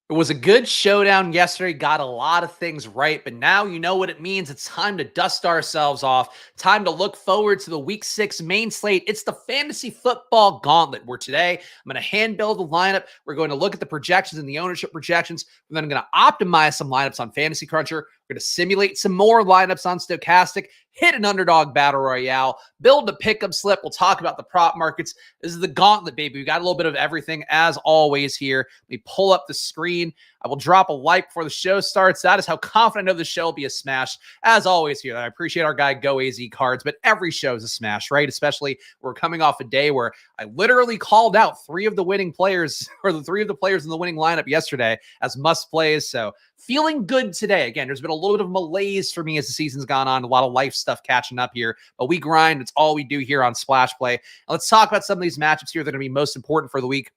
It was a good showdown yesterday, got a lot of things right, but now you know what it means. It's time to dust ourselves off. Time to look forward to the week 6 main slate. It's the fantasy football gauntlet, where today I'm going to hand build the lineup. We're going to look at the projections and the ownership projections. We're then going to optimize some lineups on Fantasy Cruncher. We're going to simulate some more lineups on Stochastic, hit an Underdog Battle Royale, build a pickup slip. We'll talk about the prop markets. This is the gauntlet, baby. We got a little bit of everything as always here. Let me pull up the screen. I will drop a like before the show starts. That is how confident I know the show will be a smash. As always here, I appreciate our guy GoAZ Cards, but every show is a smash, right? Especially we're coming off a day where I literally called out 3 of the winning players, or the 3 of the players in the winning lineup yesterday as must plays. So feeling good today. Again, there's been a little bit of malaise for me as the season's gone on. A lot of life stuff catching up here, but we grind. It's all we do here on Splash Play. And let's talk about some of these matchups here that are going to be most important for the week.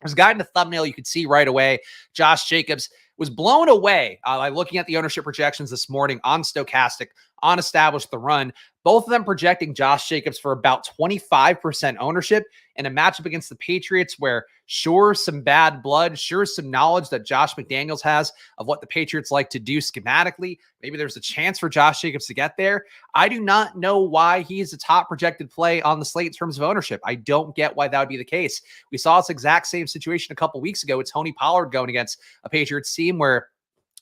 There's a guy in the thumbnail you could see right away. Josh Jacobs was blown away by looking at the ownership projections this morning on Stochastic, on Established the Run. Both of them projecting Josh Jacobs for about 25% ownership in a matchup against the Patriots where, sure, some bad blood, sure, some knowledge that Josh McDaniels has of what the Patriots like to do schematically. Maybe there's a chance for Josh Jacobs to get there. I do not know why he's a top projected play on the slate in terms of ownership. I don't get why that would be the case. We saw this exact same situation a couple weeks ago with Tony Pollard going against a Patriots team where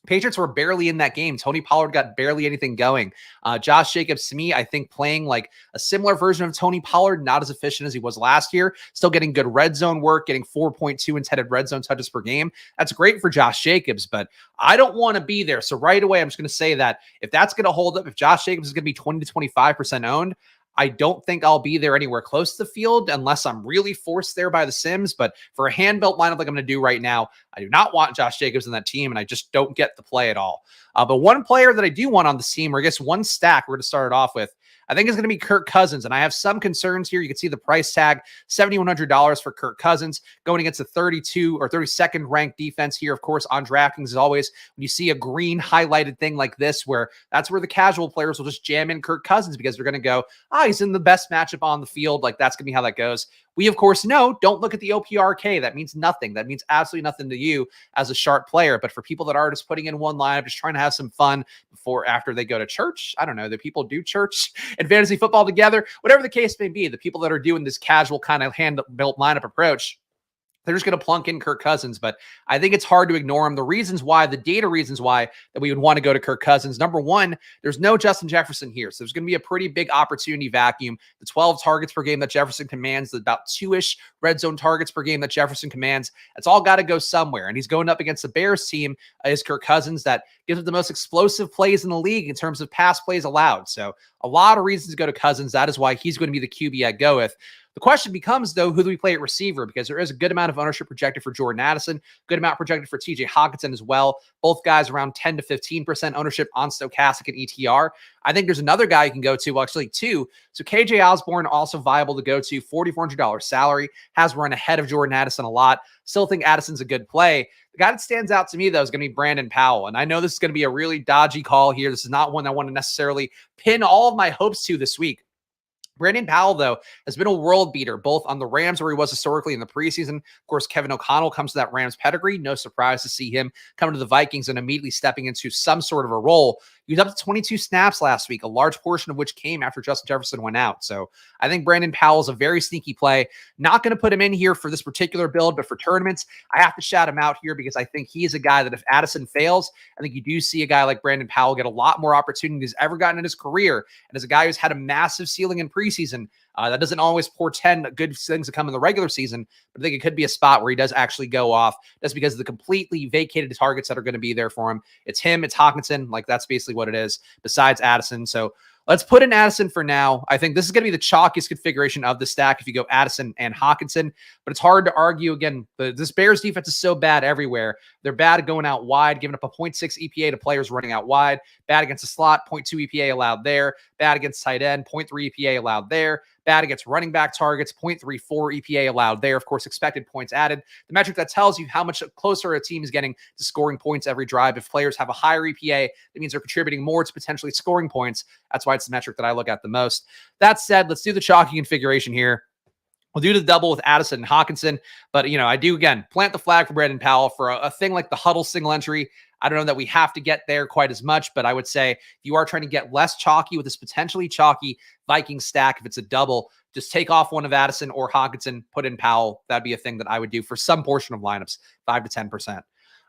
Patriots were barely in that game. Tony Pollard got barely anything going. Josh Jacobs, to me, I think playing like a similar version of Tony Pollard, not as efficient as he was last year, still getting good red zone work, getting 4.2 intended red zone touches per game. That's great for Josh Jacobs, but I don't want to be there. So right away, I'm just going to say that if that's going to hold up, if Josh Jacobs is going to be 20 to 25% owned, I don't think I'll be there anywhere close to the field unless I'm really forced there by the Sims. But for a hand-built lineup like I'm going to do right now, I do not want Josh Jacobs in that team, and I just don't get the play at all. But one player that I do want on the team, or I guess one stack we're going to start it off with, I think is going to be Kirk Cousins. And I have some concerns here. You can see the price tag, $7,100 for Kirk Cousins, going against a 32 or 32nd ranked defense here, of course, on DraftKings. As always, when you see a green highlighted thing like this, where that's where the casual players will just jam in Kirk Cousins because they're going to go, he's in the best matchup on the field. Like, that's going to be how that goes. We, of course, know, don't look at the OPRK. That means nothing. That means absolutely nothing to you as a sharp player. But for people that are just putting in one lineup, just trying to have some fun after they go to church, I don't know, the people do church and fantasy football together, whatever the case may be, the people that are doing this casual kind of hand-built lineup approach, they're just going to plunk in Kirk Cousins. But I think it's hard to ignore him. The reasons why, the data reasons why that we would want to go to Kirk Cousins. Number one, there's no Justin Jefferson here. So there's going to be a pretty big opportunity vacuum. The 12 targets per game that Jefferson commands, the about 2-ish red zone targets per game that Jefferson commands, it's all got to go somewhere. And he's going up against the Bears team, is Kirk Cousins, that gives it the most explosive plays in the league in terms of pass plays allowed. So a lot of reasons to go to Cousins. That is why he's going to be the QB I go with. The question becomes, though, who do we play at receiver? Because there is a good amount of ownership projected for Jordan Addison, good amount projected for TJ Hockenson as well. Both guys around 10 to 15% ownership on Stochastic and ETR. I think there's another guy you can go to, well, actually 2. So KJ Osborne, also viable to go to, $4,400 salary, has run ahead of Jordan Addison a lot. Still think Addison's a good play. The guy that stands out to me, though, is going to be Brandon Powell. And I know this is going to be a really dodgy call here. This is not one I want to necessarily pin all of my hopes to this week. Brandon Powell, though, has been a world beater, both on the Rams, where he was historically in the preseason. Of course, Kevin O'Connell comes to that Rams pedigree. No surprise to see him come to the Vikings and immediately stepping into some sort of a role. He was up to 22 snaps last week, a large portion of which came after Justin Jefferson went out. So I think Brandon Powell is a very sneaky play. Not going to put him in here for this particular build, but for tournaments, I have to shout him out here because I think he is a guy that if Addison fails, I think you do see a guy like Brandon Powell get a lot more opportunities he's ever gotten in his career. And as a guy who's had a massive ceiling in preseason, that doesn't always portend good things to come in the regular season, but I think it could be a spot where he does actually go off just because of the completely vacated targets that are going to be there for him. It's him, it's Hockenson. Like, that's basically what it is, besides Addison. So let's put in Addison for now. I think this is going to be the chalkiest configuration of the stack if you go Addison and Hockenson, but it's hard to argue. Again, this Bears defense is so bad everywhere. They're bad at going out wide, giving up a 0.6 EPA to players running out wide, bad against the slot, 0.2 EPA allowed there, bad against tight end, 0.3 EPA allowed there, bad against running back targets, 0.34 EPA allowed there. Of course, expected points added, the metric that tells you how much closer a team is getting to scoring points every drive. If players have a higher EPA, that means they're contributing more to potentially scoring points. That's why it's the metric that I look at the most. That said, let's do the chalky configuration here. We'll do the double with Addison and Hawkinson. But, I do, again, plant the flag for Brandon Powell for a thing like the huddle single entry. I don't know that we have to get there quite as much, but I would say if you are trying to get less chalky with this potentially chalky Viking stack, if it's a double, just take off one of Addison or Hawkinson, put in Powell. That'd be a thing that I would do for some portion of lineups, 5 to 10%.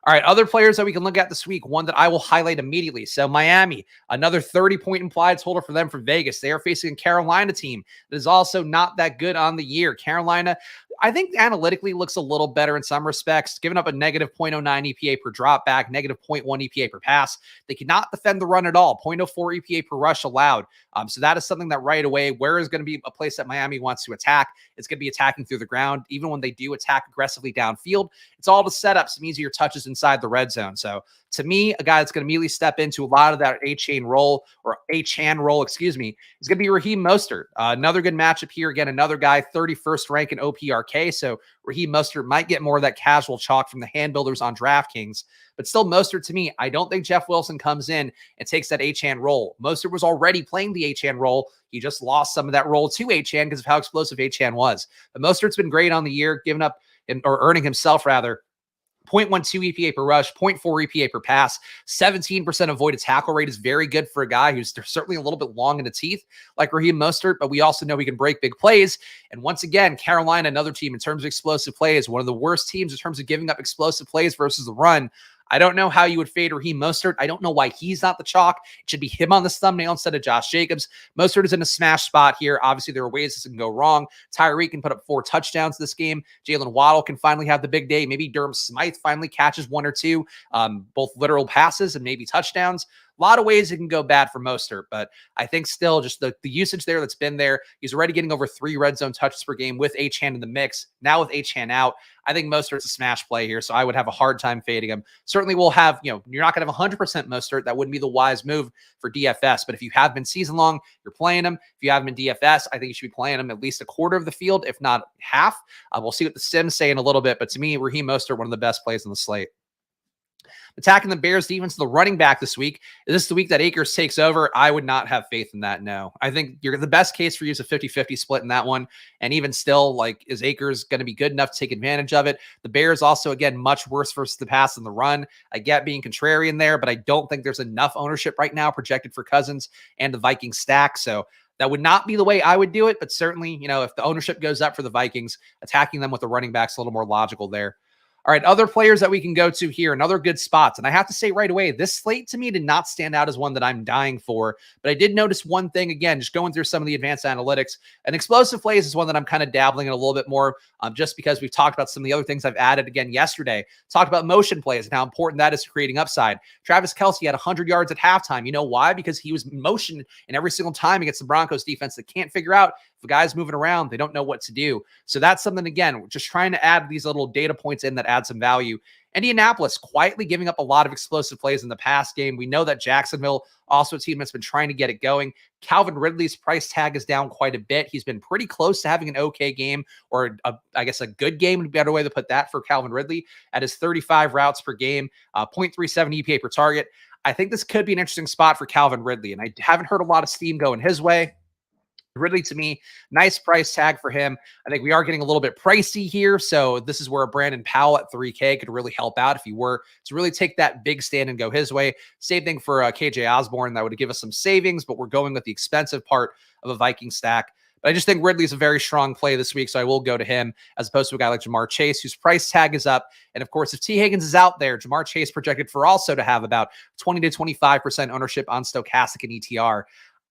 All right, other players that we can look at this week, one that I will highlight immediately. So Miami, another 30-point implied total for them from Vegas. They are facing a Carolina team that is also not that good on the year. Carolina, I think analytically looks a little better in some respects, giving up a negative 0.09 EPA per drop back, negative 0.1 EPA per pass. They cannot defend the run at all, 0.04 EPA per rush allowed. So that is something that right away, where is going to be a place that Miami wants to attack? It's going to be attacking through the ground. Even when they do attack aggressively downfield, it's all to set up some easier touches inside the red zone. So to me, a guy that's going to immediately step into a lot of that A-Chan role, is going to be Raheem Mostert. Another good matchup here. Again, another guy, 31st rank in OPRK. So Raheem Mostert might get more of that casual chalk from the hand builders on DraftKings. But still, Mostert, to me, I don't think Jeff Wilson comes in and takes that Achane role. Mostert was already playing the Achane role. He just lost some of that role to Achane because of how explosive Achane was. But Mostert's been great on the year, giving up or earning himself, rather, 0.12 EPA per rush, 0.4 EPA per pass, 17% avoided tackle rate is very good for a guy who's certainly a little bit long in the teeth like Raheem Mostert, but we also know he can break big plays. And once again, Carolina, another team in terms of explosive plays, one of the worst teams in terms of giving up explosive plays versus the run. I don't know how you would fade Raheem Mostert. I don't know why he's not the chalk. It should be him on this thumbnail instead of Josh Jacobs. Mostert is in a smash spot here. Obviously, there are ways this can go wrong. Tyreek can put up 4 touchdowns this game. Jalen Waddle can finally have the big day. Maybe Durham Smythe finally catches 1 or 2, both literal passes and maybe touchdowns. A lot of ways it can go bad for Mostert, but I think still just the usage there that's been there. He's already getting over 3 red zone touches per game with Achane in the mix. Now with Achane out, I think Mostert's a smash play here, so I would have a hard time fading him. Certainly we'll have, you're not going to have 100% Mostert. That wouldn't be the wise move for DFS, but if you have been season long, you're playing him. If you haven't been DFS, I think you should be playing him at least a quarter of the field, if not half. We'll see what the Sims say in a little bit, but to me, Raheem Mostert, one of the best plays on the slate. Attacking the Bears defense, the running back this week. Is this the week that Akers takes over? I would not have faith in that, no. I think the best case for you is a 50-50 split in that one. And even still, is Akers going to be good enough to take advantage of it? The Bears also, again, much worse versus the pass than the run. I get being contrarian there, but I don't think there's enough ownership right now projected for Cousins and the Vikings stack. So that would not be the way I would do it, but certainly, if the ownership goes up for the Vikings, attacking them with the running backs a little more logical there. All right, other players that we can go to here, another good spots. And I have to say right away, this slate to me did not stand out as one that I'm dying for. But I did notice one thing, again, just going through some of the advanced analytics. And explosive plays is one that I'm kind of dabbling in a little bit more, just because we've talked about some of the other things I've added again yesterday. Talked about motion plays and how important that is to creating upside. Travis Kelce had 100 yards at halftime. You know why? Because he was motioned in every single time against the Broncos defense that can't figure out if a guy's moving around, they don't know what to do. So that's something, again, we're just trying to add these little data points in that add some value. Indianapolis quietly giving up a lot of explosive plays in the pass game. We know that Jacksonville, also a team that's been trying to get it going. Calvin Ridley's price tag is down quite a bit. He's been pretty close to having an okay game, or I guess a good game, a better way to put that for Calvin Ridley at his 35 routes per game, 0.37 EPA per target. I think this could be an interesting spot for Calvin Ridley, and I haven't heard a lot of steam going his way. Ridley, to me, nice price tag for him. I think we are getting a little bit pricey here, so this is where Brandon Powell at 3K could really help out if you were to really take that big stand and go his way. Same thing for KJ Osborne. That would give us some savings, but we're going with the expensive part of a Viking stack. But I just think Ridley's a very strong play this week, so I will go to him as opposed to a guy like Jamar Chase, whose price tag is up. And of course, if T. Higgins is out there, Jamar Chase projected for also to have about 20 to 25% ownership on Stochastic and ETR.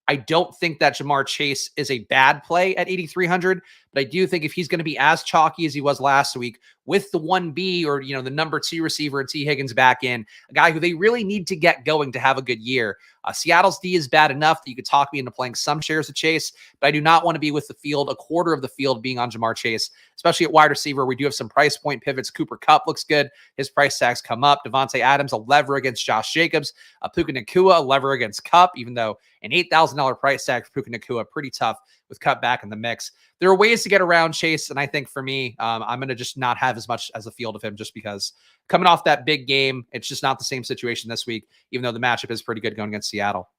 I don't think that Jamar Chase is a bad play at 8,300, but I do think if he's going to be as chalky as he was last week with the 1B or, the number 2 receiver and T. Higgins back in, a guy who they really need to get going to have a good year. Seattle's D is bad enough that you could talk me into playing some shares of Chase, but I do not want to be with the field, a quarter of the field being on Jamar Chase, especially at wide receiver. We do have some price point pivots. Cooper Kupp looks good. His price tags come up. Devontae Adams, a lever against Josh Jacobs. Puka Nacua, a lever against Kupp, even though an $8,000 price tag for Puka Nacua, pretty tough with Kupp back in the mix. There are ways to get around Chase, and I think for me, I'm going to just not have as much as a field of him just because coming off that big game, it's just not the same situation this week, even though the matchup is pretty good going against Seattle.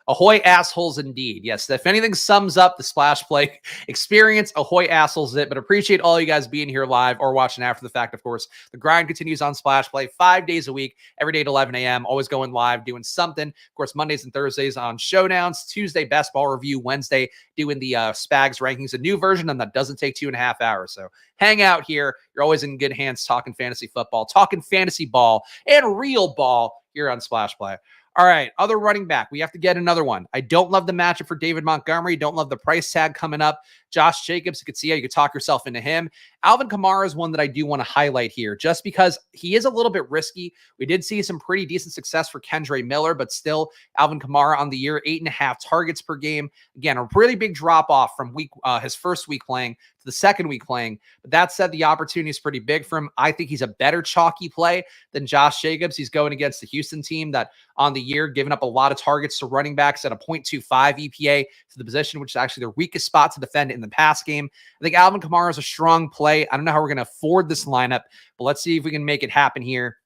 Ahoy assholes indeed. Yes, if anything sums up the splash play experience, ahoy assholes it. But appreciate all you guys being here live or watching after the fact, of course. The grind continues on Splash Play 5 days a week, every day at 11 a.m. Always going live, doing something. Of course, Mondays and Thursdays on Showdowns. Tuesday, Best Ball Review. Wednesday, doing the Spags rankings, a new version, and that doesn't take 2.5 hours. So hang out here. You're always in good hands talking fantasy football, talking fantasy ball, and real ball here on Splash Play. All right, other running back. We have to get another one. I don't love the matchup for David Montgomery. Don't love the price tag coming up. Josh Jacobs, you could see how you could talk yourself into him. Alvin Kamara is one that I do want to highlight here just because he is a little bit risky. We did see some pretty decent success for Kendre Miller, but still Alvin Kamara on the year, 8.5 targets per game. Again, a really big drop off from his first week playing to the second week playing. But that said, the opportunity is pretty big for him. I think he's a better chalky play than Josh Jacobs. He's going against the Houston team that on the year giving up a lot of targets to running backs at a 0.25 EPA to the position, which is actually their weakest spot to defend in the pass game. I think Alvin Kamara is a strong play. I don't know how we're going to afford this lineup, but let's see if we can make it happen here.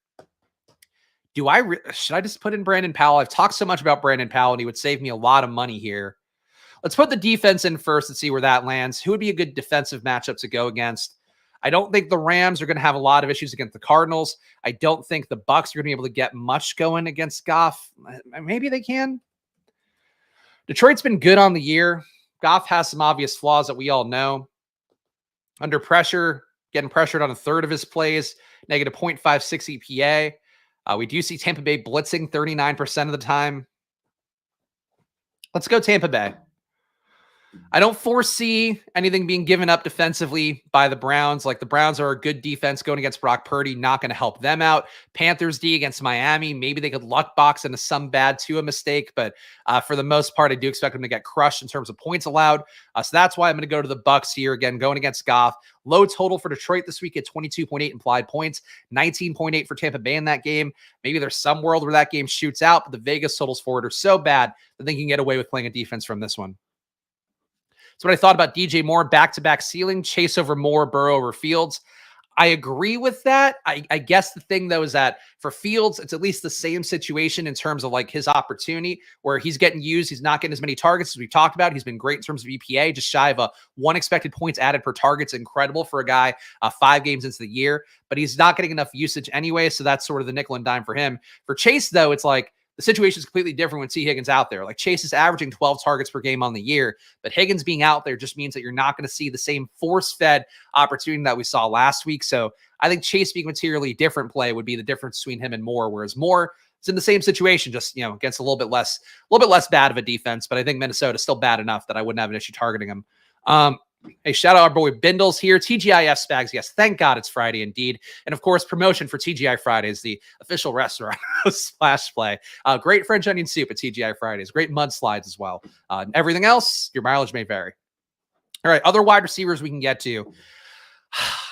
Should I just put in Brandon Powell? I've talked so much about Brandon Powell, and he would save me a lot of money here. Let's put the defense in first and see where that lands. Who would be a good defensive matchup to go against? I don't think the Rams are going to have a lot of issues against the Cardinals. I don't think the Bucs are going to be able to get much going against Goff. Maybe they can. Detroit's been good on the year. Goff has some obvious flaws that we all know. Under pressure, getting pressured on a third of his plays, negative 0.56 EPA. We do see Tampa Bay blitzing 39% of the time. Let's go Tampa Bay. I don't foresee anything being given up defensively by the Browns. Like, the Browns are a good defense going against Brock Purdy, not going to help them out. Panthers D against Miami. Maybe they could luck box into some bad Tua mistake, but for the most part, I do expect them to get crushed in terms of points allowed. So that's why I'm going to go to the Bucs here again, going against Goff. Low total for Detroit this week at 22.8 implied points, 19.8 for Tampa Bay in that game. Maybe there's some world where that game shoots out, but the Vegas totals for it are so bad that they can get away with playing a defense from this one. So what I thought about DJ Moore, back-to-back ceiling, Chase over Moore, Burrow over Fields. I agree with that. I guess the thing, though, is that for Fields, it's at least the same situation in terms of like his opportunity where he's getting used. He's not getting as many targets as we talked about. He's been great in terms of EPA, just shy of 1 expected points added per target. It's incredible for a guy 5 games into the year, but he's not getting enough usage anyway. So that's sort of the nickel and dime for him. For Chase, though, it's like, the situation is completely different when T. Higgins out there. Like, Chase is averaging 12 targets per game on the year, but Higgins being out there just means that you're not going to see the same force-fed opportunity that we saw last week. So I think Chase being materially different play would be the difference between him and Moore, whereas Moore is in the same situation, just, you know, against a little bit less bad of a defense. But I think Minnesota's still bad enough that I wouldn't have an issue targeting him. Hey, shout out our boy Bindles here. TGIF Spags. Yes, thank God it's Friday indeed. And of course, promotion for TGI Fridays, the official restaurant of Splash Play. Great French onion soup at TGI Fridays. Great mudslides as well. Everything else, your mileage may vary. All right, other wide receivers we can get to.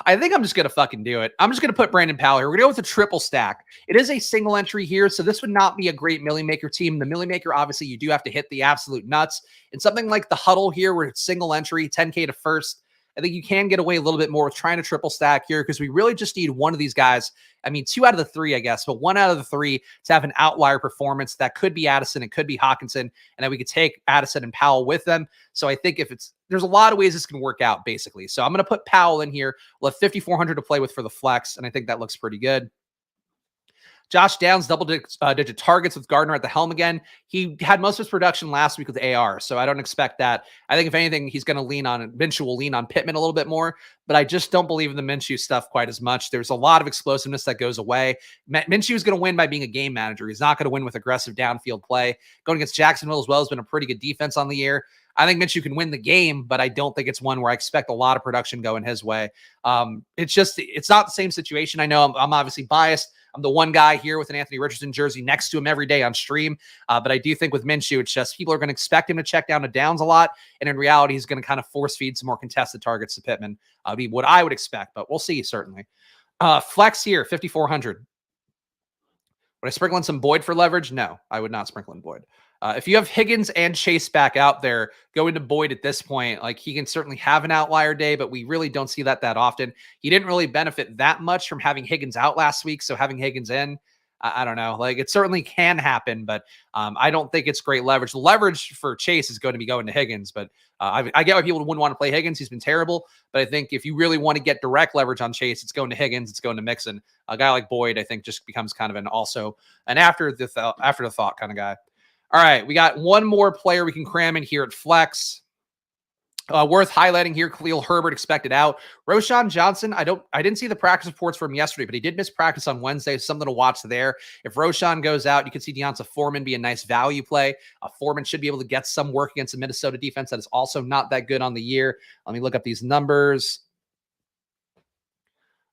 I think I'm just going to fucking do it. I'm just going to put Brandon Powell here. We're going to go with a triple stack. It is a single entry here, so this would not be a great Millie Maker team. The Millie Maker, obviously, you do have to hit the absolute nuts. And something like the huddle here where it's single entry, 10K to first, I think you can get away a little bit more with trying to triple stack here because we really just need one of these guys. I mean, 2 out of the 3, I guess, but 1 out of the 3 to have an outlier performance. That could be Addison. It could be Hawkinson. And then we could take Addison and Powell with them. So I think there's a lot of ways this can work out, basically. So I'm going to put Powell in here. We'll have 5,400 to play with for the flex, and I think that looks pretty good. Josh Downs, double-digit targets with Gardner at the helm again. He had most of his production last week with AR, so I don't expect that. I think if anything, he's going to Minshew will lean on Pittman a little bit more, but I just don't believe in the Minshew stuff quite as much. There's a lot of explosiveness that goes away. Minshew is going to win by being a game manager. He's not going to win with aggressive downfield play. Going against Jacksonville as well has been a pretty good defense on the year. I think Minshew can win the game, but I don't think it's one where I expect a lot of production going his way. It's not the same situation. I know I'm obviously biased. I'm the one guy here with an Anthony Richardson jersey next to him every day on stream. But I do think with Minshew, it's just people are going to expect him to check down to Downs a lot. And in reality, he's going to kind of force feed some more contested targets to Pittman. Be what I would expect, but we'll see, certainly. Flex here, 5,400. Would I sprinkle in some Boyd for leverage? No, I would not sprinkle in Boyd. If you have Higgins and Chase back out there, go into Boyd at this point. Like, he can certainly have an outlier day, but we really don't see that often. He didn't really benefit that much from having Higgins out last week, so having Higgins in, I don't know. Like, it certainly can happen, but I don't think it's great leverage. The leverage for Chase is going to be going to Higgins, but I get why people wouldn't want to play Higgins. He's been terrible, but I think if you really want to get direct leverage on Chase, it's going to Higgins. It's going to Mixon. A guy like Boyd, I think, just becomes kind of an after the thought kind of guy. All right, we got one more player we can cram in here at flex. Worth highlighting here, Khalil Herbert expected out. Roschon Johnson, I didn't see the practice reports from yesterday, but he did miss practice on Wednesday. Something to watch there. If Roschon goes out, you can see Deonta Foreman be a nice value play. Foreman should be able to get some work against a Minnesota defense that is also not that good on the year. Let me look up these numbers.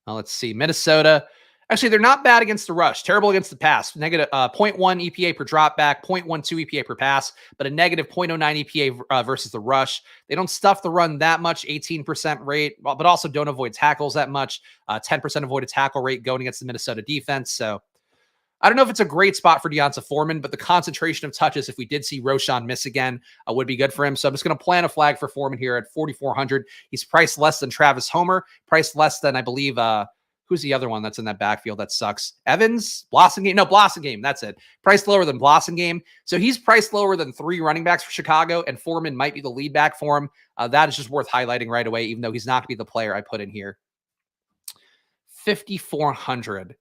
Let's see. Minnesota. Actually, they're not bad against the rush. Terrible against the pass. Negative 0.1 EPA per dropback, 0.12 EPA per pass, but a negative 0.09 EPA versus the rush. They don't stuff the run that much, 18% rate, but also don't avoid tackles that much. 10% avoided tackle rate going against the Minnesota defense. So I don't know if it's a great spot for Deonta Foreman, but the concentration of touches, if we did see Roschon miss again, would be good for him. So I'm just going to plant a flag for Foreman here at 4,400. He's priced less than Travis Homer, priced less than, I believe, who's the other one that's in that backfield that sucks? Evans? Blossomgame? No, Blossomgame. That's it. Priced lower than Blossomgame. So he's priced lower than 3 running backs for Chicago, and Foreman might be the lead back for him. That is just worth highlighting right away, even though he's not going to be the player I put in here. 5,400.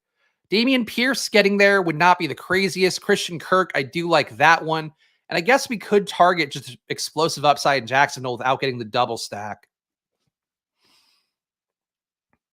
Dameon Pierce getting there would not be the craziest. Christian Kirk, I do like that one. And I guess we could target just explosive upside in Jacksonville without getting the double stack.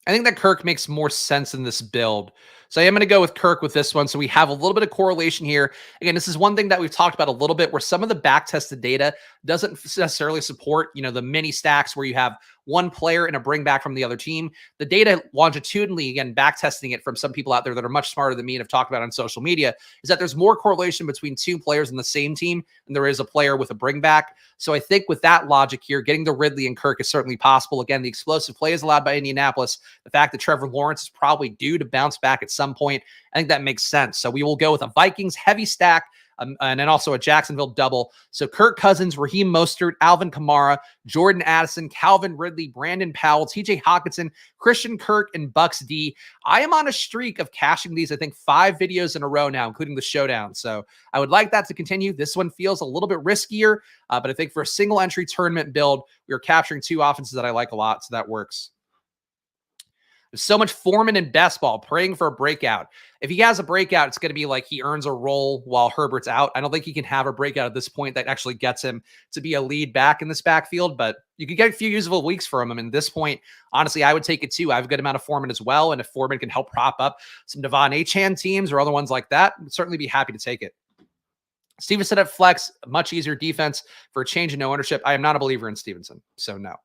I think that Kirk makes more sense in this build. So I am going to go with Kirk with this one. So we have a little bit of correlation here. Again, this is one thing that we've talked about a little bit, where some of the back tested data doesn't necessarily support, the mini stacks where you have one player and a bring back from the other team. The data longitudinally, again, back testing it from some people out there that are much smarter than me and have talked about on social media, is that there's more correlation between 2 players in the same team than there is a player with a bring back. So I think with that logic here, getting the Ridley and Kirk is certainly possible. Again, the explosive play is allowed by Indianapolis. The fact that Trevor Lawrence is probably due to bounce back at some point, I think that makes sense. So we will go with a Vikings heavy stack, and then also a Jacksonville double. So Kirk Cousins, Raheem Mostert, Alvin Kamara, Jordan Addison, Calvin Ridley, Brandon Powell, TJ Hockenson, Christian Kirk, and Bucks D. I am on a streak of cashing these, I think, 5 videos in a row now, including the showdown. So I would like that to continue. This one feels a little bit riskier, but I think for a single entry tournament build, we are capturing 2 offenses that I like a lot. So that works. There's so much Foreman in best ball, praying for a breakout. If he has a breakout, it's going to be like he earns a role while Herbert's out. I don't think he can have a breakout at this point that actually gets him to be a lead back in this backfield, but you could get a few usable weeks from him. And at this point, honestly, I would take it too. I have a good amount of Foreman as well. And if Foreman can help prop up some Devon Achane teams or other ones like that, I'd certainly be happy to take it. Stevenson at flex, much easier defense for a change in no ownership. I am not a believer in Stevenson, so no.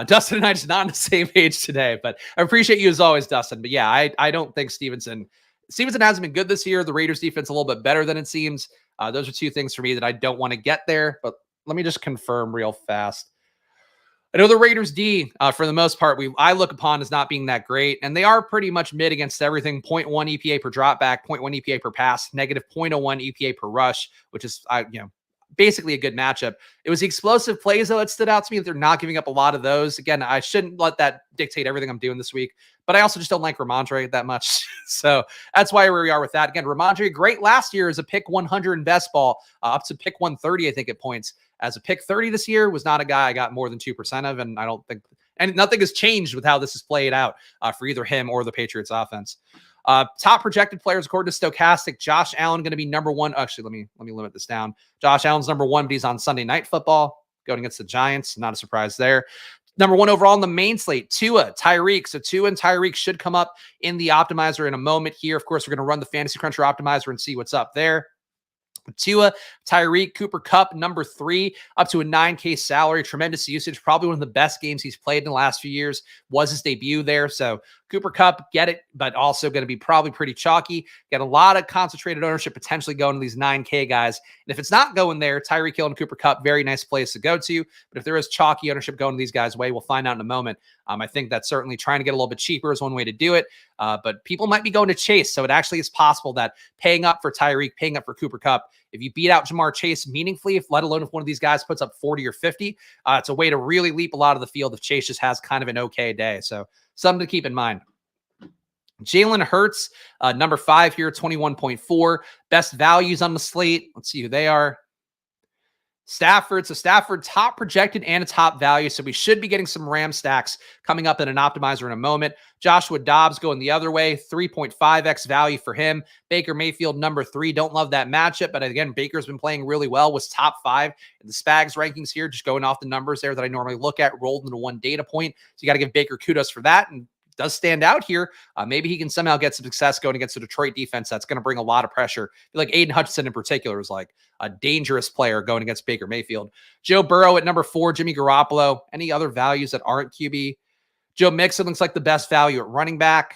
Dustin and I just not on the same page today, but I appreciate you as always, Dustin. But yeah, I don't think Stevenson hasn't been good this year. The Raiders defense a little bit better than it seems. Those are 2 things for me that I don't want to get there, but let me just confirm real fast. I know the Raiders D, for the most part, I look upon as not being that great, and they are pretty much mid against everything. 0.1 EPA per dropback, 0.1 EPA per pass, negative 0.01 EPA per rush, which is basically a good matchup. It was the explosive plays, though, that stood out to me. They're not giving up a lot of those. Again, I shouldn't let that dictate everything I'm doing this week, but I also just don't like Ramondre that much. So that's why we are with that. Again, Ramondre, great last year as a pick 100 in best ball, up to pick 130, I think, at points. As a pick 30 this year, was not a guy I got more than 2% of, and I don't think, and nothing has changed with how this is played out for either him or the Patriots offense. Top projected players according to Stochastic. Josh Allen going to be number 1. Actually, let me limit this down. Josh Allen's number 1, but he's on Sunday Night Football going against the Giants. Not a surprise there. Number 1 overall in the main slate, Tua, Tyreek. So Tua and Tyreek should come up in the optimizer in a moment here. Of course, we're going to run the Fantasy Cruncher optimizer and see what's up there. Tua, Tyreek, Cooper Kupp, number 3, up to a $9K salary. Tremendous usage. Probably one of the best games he's played in the last few years. Was his debut there. So Cooper Kupp, get it, but also going to be probably pretty chalky. Get a lot of concentrated ownership potentially going to these 9K guys. And if it's not going there, Tyreek Hill and Cooper Kupp, very nice place to go to. But if there is chalky ownership going to these guys' way, we'll find out in a moment. I think that certainly trying to get a little bit cheaper is one way to do it. But people might be going to Chase. So it actually is possible that paying up for Tyreek, paying up for Cooper Kupp, if you beat out Jamar Chase meaningfully, let alone if one of these guys puts up 40 or 50, it's a way to really leap a lot of the field if Chase just has kind of an okay day. So something to keep in mind. Jalen Hurts, number 5 here, 21.4. Best values on the slate. Let's see who they are. Stafford. So Stafford, top projected and a top value. So we should be getting some Ram stacks coming up in an optimizer in a moment. Joshua Dobbs going the other way, 3.5x value for him. Baker Mayfield, number 3. Don't love that matchup, but again, Baker's been playing really well, was top 5 in the Spags rankings here, just going off the numbers there that I normally look at, rolled into one data point. So you got to give Baker kudos for that, and does stand out here. Maybe he can somehow get some success going against the Detroit defense that's going to bring a lot of pressure. I feel like Aiden Hutchinson in particular is like a dangerous player going against Baker Mayfield. Joe Burrow at number 4, Jimmy Garoppolo. Any other values that aren't QB? Joe Mixon looks like the best value at running back.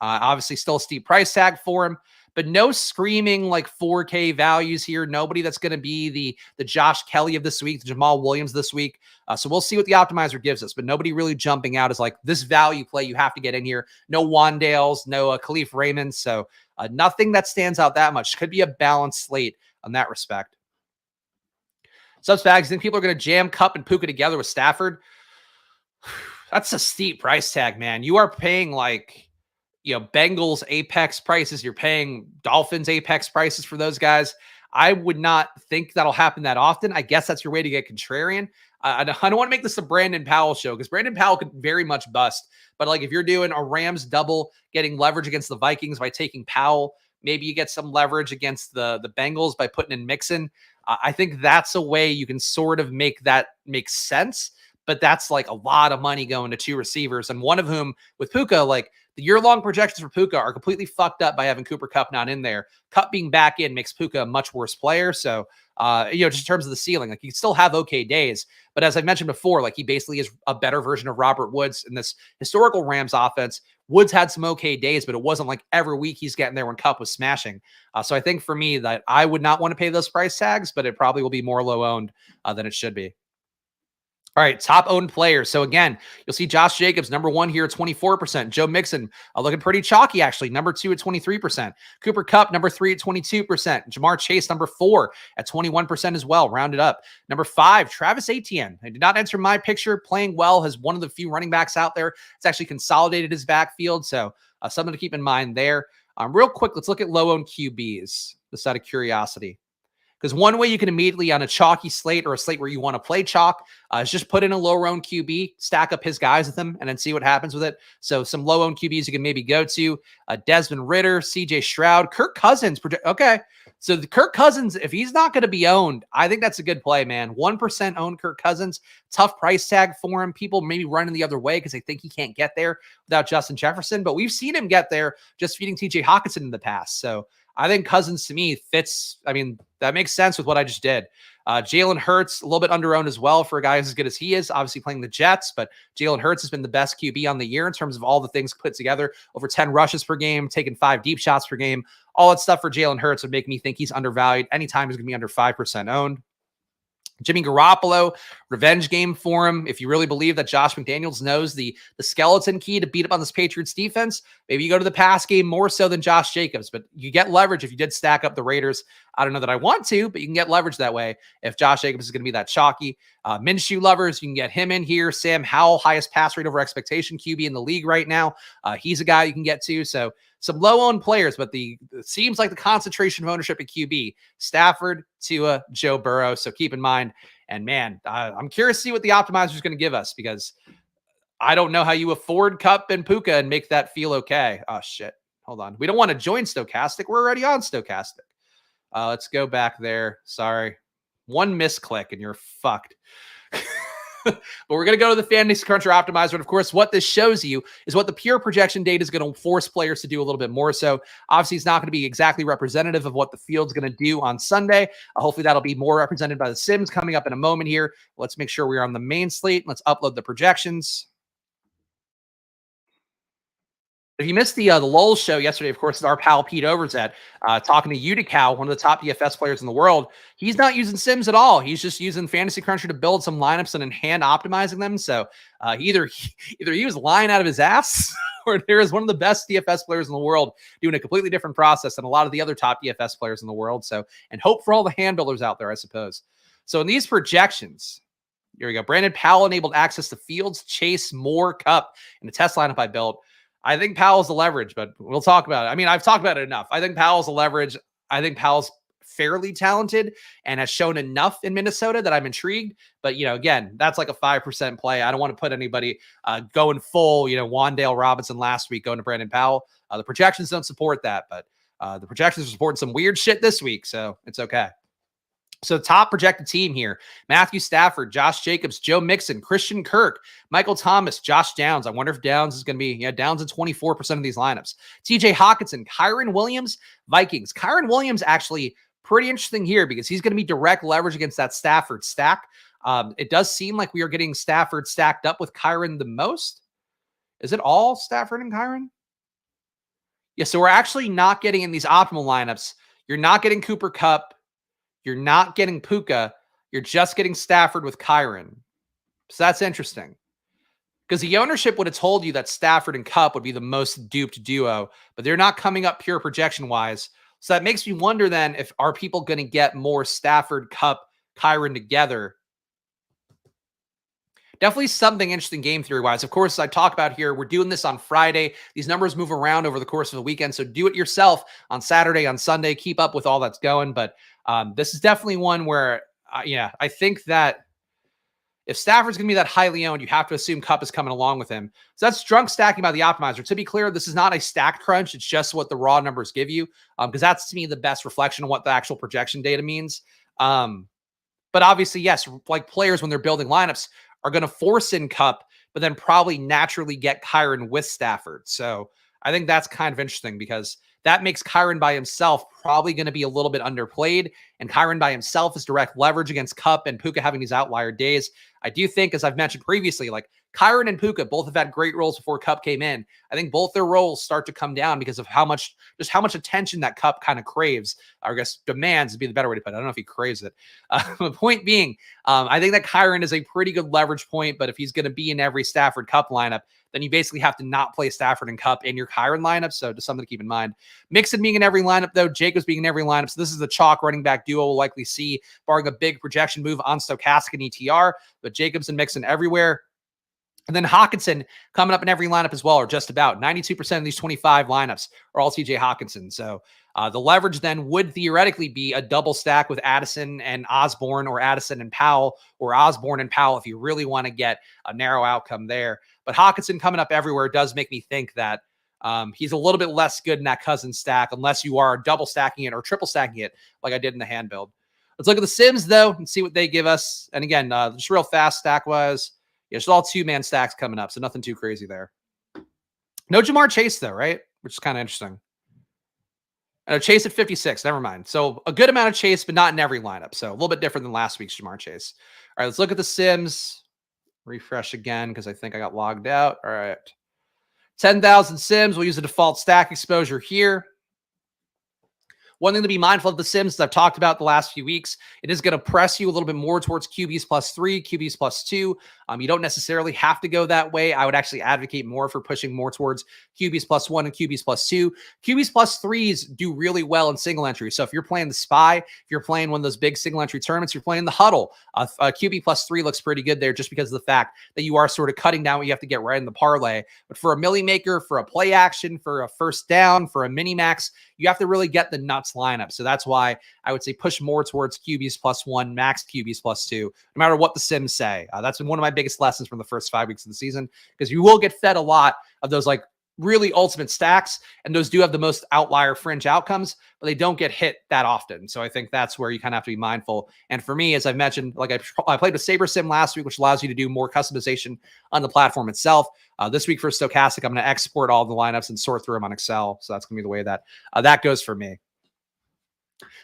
Obviously still a steep price tag for him, but no screaming like 4K values here. Nobody that's going to be the Josh Kelly of this week, the Jamal Williams this week. So we'll see what the optimizer gives us, but nobody really jumping out as like this value play you have to get in here. No Wandales, no Khalif Raymond. So nothing that stands out that much. Could be a balanced slate on that respect. Spags, think people are going to jam Kupp and Puka together with Stafford? That's a steep price tag, man. You are paying like, Bengals apex prices. You're paying Dolphins apex prices for those guys. I would not think that'll happen that often. I guess that's your way to get contrarian. I don't want to make this a Brandon Powell show because Brandon Powell could very much bust. But like if you're doing a Rams double, getting leverage against the Vikings by taking Powell, maybe you get some leverage against the Bengals by putting in Mixon. I think that's a way you can sort of make that make sense. But that's like a lot of money going to 2 receivers, and one of whom with Puka, like the year-long projections for Puka are completely fucked up by having Cooper Kupp not in there. Kupp being back in makes Puka a much worse player. So, just in terms of the ceiling, like you can still have okay days, but as I mentioned before, like he basically is a better version of Robert Woods in this historical Rams offense. Woods had some okay days, but it wasn't like every week he's getting there when Kupp was smashing. So I think for me that I would not want to pay those price tags, but it probably will be more low-owned than it should be. All right, top owned players. So again, you'll see Josh Jacobs, number 1 here at 24%. Joe Mixon, looking pretty chalky, actually, number 2 at 23%. Cooper Kupp, number 3 at 22%. Jamar Chase, number 4 at 21% as well, rounded up. Number 5, Travis Etienne. I did not enter my picture, playing well, has one of the few running backs out there. It's actually consolidated his backfield, so something to keep in mind there. Real quick, let's look at low-owned QBs, just out of curiosity. Because one way you can immediately on a chalky slate or a slate where you want to play chalk is just put in a low-owned QB, stack up his guys with them, and then see what happens with it. So some low-owned QBs you can maybe go to. Desmond Ridder, CJ Stroud, Kirk Cousins. Okay, so the Kirk Cousins, if he's not going to be owned, I think that's a good play, man. 1% owned Kirk Cousins. Tough price tag for him. People maybe running the other way because they think he can't get there without Justin Jefferson. But we've seen him get there just feeding TJ Hawkinson in the past. So I think Cousins to me fits. I mean, that makes sense with what I just did. Jalen Hurts, a little bit under-owned as well for a guy as good as he is, obviously playing the Jets, but Jalen Hurts has been the best QB on the year in terms of all the things put together. Over 10 rushes per game, taking 5 deep shots per game. All that stuff for Jalen Hurts would make me think he's undervalued. Anytime he's going to be under 5% owned. Jimmy Garoppolo, revenge game for him. If you really believe that Josh McDaniels knows the skeleton key to beat up on this Patriots defense, maybe you go to the pass game more so than Josh Jacobs, but you get leverage if you did stack up the Raiders. I don't know that I want to, but you can get leverage that way if Josh Jacobs is going to be that chalky. Minshew lovers, you can get him in here. Sam Howell, highest pass rate over expectation QB in the league right now. He's a guy you can get to. So some low-owned players, but it seems like the concentration of ownership at QB, Stafford, Tua, Joe Burrow. So keep in mind. And man, I'm curious to see what the optimizer is going to give us because I don't know how you afford Kupp and Puka and make that feel okay. Oh, shit. Hold on. We don't want to join Stochastic. We're already on Stochastic. Let's go back there. Sorry. One misclick and you're fucked. But we're going to go to the Fantasy Cruncher Optimizer. And of course, what this shows you is what the pure projection data is going to force players to do a little bit more. So obviously, it's not going to be exactly representative of what the field's going to do on Sunday. Hopefully, that'll be more represented by the Sims coming up in a moment here. Let's make sure we're on the main slate. Let's upload the projections. If you missed the Lowell show yesterday, of course, our pal Pete Overzet talking to Uticow, one of the top DFS players in the world. He's not using Sims at all. He's just using Fantasy Cruncher to build some lineups and in hand optimizing them. So either he was lying out of his ass or there is one of the best DFS players in the world doing a completely different process than a lot of the other top DFS players in the world. So, and hope for all the hand builders out there, I suppose. So in these projections, here we go. Brandon Powell enabled access to Fields, Chase, Moore, Kupp in the test lineup I built. I think Powell's the leverage, but we'll talk about it. I mean, I've talked about it enough. I think Powell's the leverage. I think Powell's fairly talented and has shown enough in Minnesota that I'm intrigued. But, again, that's like a 5% play. I don't want to put anybody going full, Wandale Robinson last week going to Brandon Powell. The projections don't support that, but the projections are supporting some weird shit this week, so it's okay. So top projected team here: Matthew Stafford, Josh Jacobs, Joe Mixon, Christian Kirk, Michael Thomas, Josh Downs. I wonder if Downs is going to be, Downs in 24% of these lineups. TJ Hawkinson, Kyren Williams, Vikings. Kyren Williams actually pretty interesting here because he's going to be direct leverage against that Stafford stack. It does seem like we are getting Stafford stacked up with Kyren the most. Is it all Stafford and Kyren? Yeah, so we're actually not getting in these optimal lineups. You're not getting Cooper Kupp. You're not getting Puka. You're just getting Stafford with Kyren. So that's interesting. Because the ownership would have told you that Stafford and Kupp would be the most duped duo, but they're not coming up pure projection-wise. So that makes me wonder then, if are people going to get more Stafford, Kupp, Kyren together? Definitely something interesting game theory-wise. Of course, I talk about here, we're doing this on Friday. These numbers move around over the course of the weekend, so do it yourself on Saturday, on Sunday. Keep up with all that's going. But this is definitely one where, I think that if Stafford's going to be that highly owned, you have to assume Kupp is coming along with him. So that's drunk stacking by the optimizer. To be clear, this is not a stacked crunch. It's just what the raw numbers give you, because that's, to me, the best reflection of what the actual projection data means. But obviously, yes, like players when they're building lineups are going to force in Kupp, but then probably naturally get Kyren with Stafford. So I think that's kind of interesting because that makes Kyren by himself probably going to be a little bit underplayed. And Kyren by himself is direct leverage against Kupp and Puka having these outlier days. I do think, as I've mentioned previously, like Kyren and Puka both have had great roles before Kupp came in. I think both their roles start to come down because of how much attention that Kupp kind of craves, or I guess demands would be the better way to put it. I don't know if he craves it. The point being, I think that Kyren is a pretty good leverage point, but if he's going to be in every Stafford Kupp lineup, then you basically have to not play Stafford and Kupp in your Kyren lineup. So just something to keep in mind. Mixon being in every lineup, though, Jacobs being in every lineup. So this is the chalk running back duo we'll likely see, barring a big projection move on Stochastic and ETR, but Jacobs and Mixon everywhere. And then Hawkinson coming up in every lineup as well, or just about 92% of these 25 lineups are all TJ Hawkinson. So the leverage then would theoretically be a double stack with Addison and Osborne, or Addison and Powell, or Osborne and Powell if you really want to get a narrow outcome there. But Hawkinson coming up everywhere does make me think that he's a little bit less good in that Cousins stack unless you are double stacking it or triple stacking it like I did in the hand build. Let's look at the Sims, though, and see what they give us. And again, just real fast stack-wise, it's all two-man stacks coming up, so nothing too crazy there. No Jamar Chase, though, right? Which is kind of interesting. Chase at 56, never mind. So a good amount of Chase, but not in every lineup. So a little bit different than last week's Jamar Chase. All right, let's look at the Sims. Refresh again because I think I got logged out. All right. 10,000 Sims. We'll use the default stack exposure here. One thing to be mindful of the Sims, as I've talked about the last few weeks, it is going to press you a little bit more towards QBs +3, QBs +2. You don't necessarily have to go that way. I would actually advocate more for pushing more towards QBs +1 and QBs +2. QBs +3s do really well in single entry. So if you're playing the Spy, if you're playing one of those big single entry tournaments, you're playing the Huddle, QB +3 looks pretty good there just because of the fact that you are sort of cutting down what you have to get right in the parlay. But for a milli maker, for a play action, for a first down, for a mini max, you have to really get the nuts lineup. So that's why I would say push more towards QBs +1, max QBs +2, no matter what the Sims say. That's been one of my biggest lessons from the first 5 weeks of the season, because you will get fed a lot of those like really ultimate stacks, and those do have the most outlier fringe outcomes, but they don't get hit that often. So I think that's where you kind of have to be mindful. And for me, as I've mentioned, like I played with Saber Sim last week, which allows you to do more customization on the platform itself. This week for Stochastic, I'm going to export all the lineups and sort through them on Excel. So that's going to be the way that that goes for me.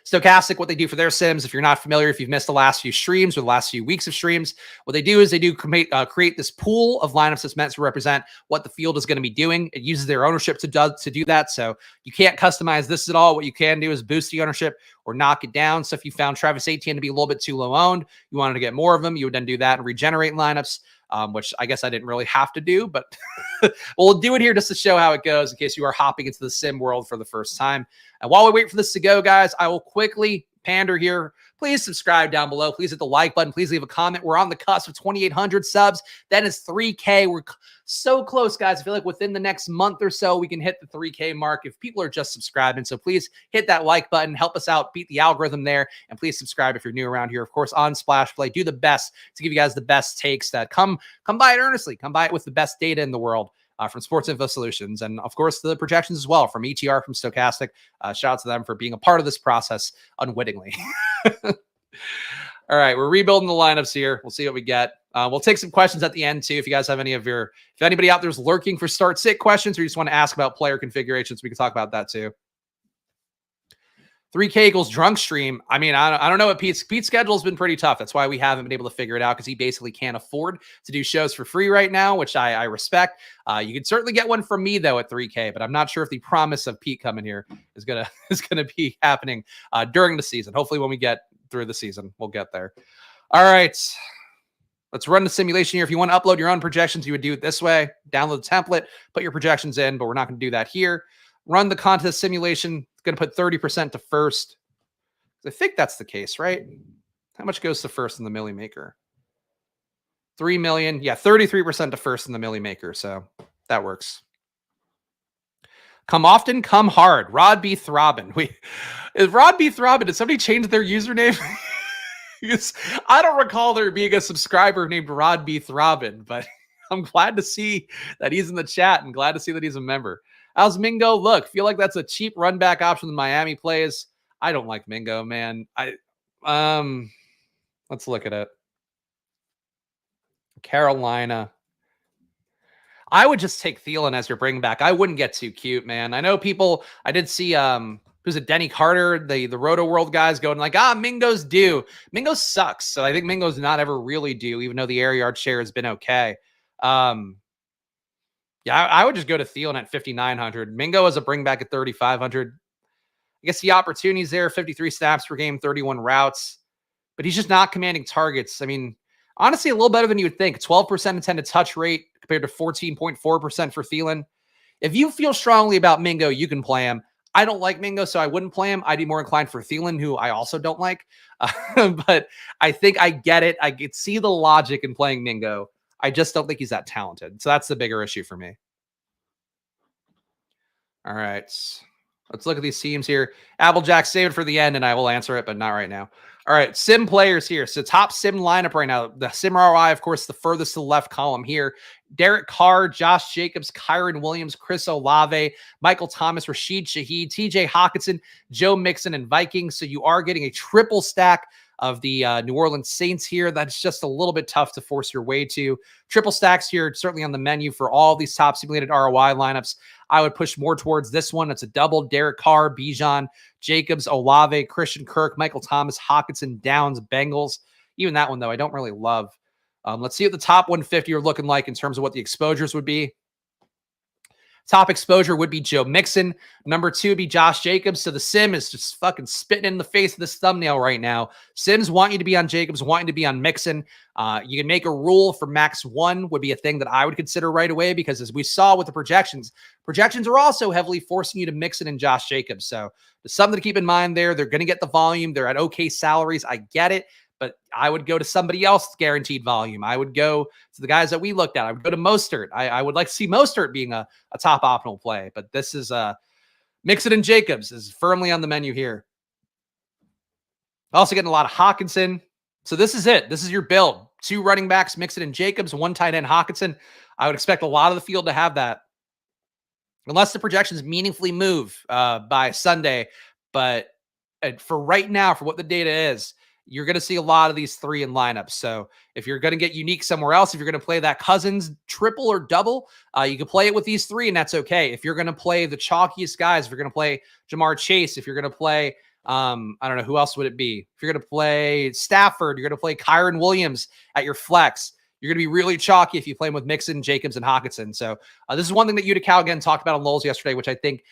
Stochastic, what they do for their Sims, if you're not familiar, if you've missed the last few streams or the last few weeks of streams, what they do is they do create this pool of lineups that's meant to represent what the field is going to be doing. It uses their ownership to do that. So you can't customize this at all. What you can do is boost the ownership or knock it down. So if you found Travis Etienne to be a little bit too low owned, you wanted to get more of them, you would then do that and regenerate lineups. Which I guess I didn't really have to do, but we'll do it here just to show how it goes in case you are hopping into the sim world for the first time. And while we wait for this to go, guys, I will quickly pander here, please subscribe down below. Please hit the like button. Please leave a comment. We're on the cusp of 2,800 subs. That is 3K. We're so close, guys. I feel like within the next month or so, we can hit the 3K mark if people are just subscribing. So please hit that like button. Help us out. Beat the algorithm there. And please subscribe if you're new around here. Of course, on Splash Play, do the best to give you guys the best takes that come by it earnestly. Come by it with the best data in the world. From Sports Info Solutions, and of course the projections as well from ETR, from Stochastic. Shout out to them for being a part of this process unwittingly. All right, we're rebuilding the lineups here. We'll see what we get. We'll take some questions at the end too. If you guys have if anybody out there is lurking for start sit questions, or you just want to ask about player configurations, we can talk about that too. 3K equals drunk stream. I mean, I don't know what Pete's schedule has been pretty tough. That's why we haven't been able to figure it out, because he basically can't afford to do shows for free right now, which I respect. You can certainly get one from me though at 3K, but I'm not sure if the promise of Pete coming here is gonna be happening during the season. Hopefully, when we get through the season, we'll get there. All right, let's run the simulation here. If you want to upload your own projections, you would do it this way: download the template, put your projections in. But we're not going to do that here. Run the contest simulation. It's going to put 30% to first. I think that's the case, right? How much goes to first in the Millie Maker? 3 million. Yeah, 33% to first in the Millie Maker. So that works. Come often, come hard. Rod B. Throbbin. Is Rod B. Throbbin? Did somebody change their username? I don't recall there being a subscriber named Rod B. Throbbin, but I'm glad to see that he's in the chat and glad to see that he's a member. How's Mingo look? Feel like that's a cheap run back option that Miami plays. I don't like Mingo, man. Let's look at it. Carolina. I would just take Thielen as your bring back. I wouldn't get too cute, man. I know people, I did see who's it, Denny Carter, the Roto World guys going like, Mingo's due. Mingo sucks. So I think Mingo's not ever really due, even though the air yard share has been okay. Yeah, I would just go to Thielen at 5,900. Mingo as a bring back at 3,500. I guess the opportunities there: 53 snaps per game, 31 routes, but he's just not commanding targets. I mean, honestly, a little better than you would think. 12% intended touch rate compared to 14.4% for Thielen. If you feel strongly about Mingo, you can play him. I don't like Mingo, so I wouldn't play him. I'd be more inclined for Thielen, who I also don't like. But I think I get it. I could see the logic in playing Mingo. I just don't think he's that talented. So that's the bigger issue for me. All right. Let's look at these teams here. Applejack, save it for the end, and I will answer it, but not right now. All right. Sim players here. So top sim lineup right now. The sim ROI, of course, the furthest to the left column here. Derek Carr, Josh Jacobs, Kyron Williams, Chris Olave, Michael Thomas, Rashid Shaheed, TJ Hawkinson, Joe Mixon, and Vikings. So you are getting a triple stack of the New Orleans Saints here. That's just a little bit tough to force your way to. Triple stacks here, certainly on the menu for all these top simulated ROI lineups. I would push more towards this one. It's a double: Derek Carr, Bijan, Jacobs, Olave, Christian Kirk, Michael Thomas, Hawkinson, Downs, Bengals. Even that one, though, I don't really love. Let's see what the top 150 are looking like in terms of what the exposures would be. Top exposure would be Joe Mixon. Number 2 would be Josh Jacobs. So the sim is just fucking spitting in the face of this thumbnail right now. Sims want you to be on Jacobs, want you to be on Mixon. You can make a rule for max 1 would be a thing that I would consider right away, because as we saw with the projections are also heavily forcing you to Mixon and Josh Jacobs. So there's something to keep in mind there. They're going to get the volume. They're at okay salaries. I get it. But I would go to somebody else guaranteed volume. I would go to the guys that we looked at. I would go to Mostert. I would like to see Mostert being a top optimal play. But this is Mixon and Jacobs is firmly on the menu here. Also getting a lot of Hawkinson. So this is it. This is your build. 2 running backs, Mixon and Jacobs, 1 tight end, Hawkinson. I would expect a lot of the field to have that, unless the projections meaningfully move by Sunday. But for right now, for what the data is, you're going to see a lot of these 3 in lineups. So if you're going to get unique somewhere else, if you're going to play that Cousins triple or double, you can play it with these 3, and that's okay. If you're going to play the chalkiest guys, if you're going to play Jamar Chase, if you're going to play, I don't know, who else would it be? If you're going to play Stafford, you're going to play Kyron Williams at your flex. You're going to be really chalky if you play him with Mixon, Jacobs, and Hawkinson. So this is one thing that Utica again talked about on Lowell's yesterday, which I think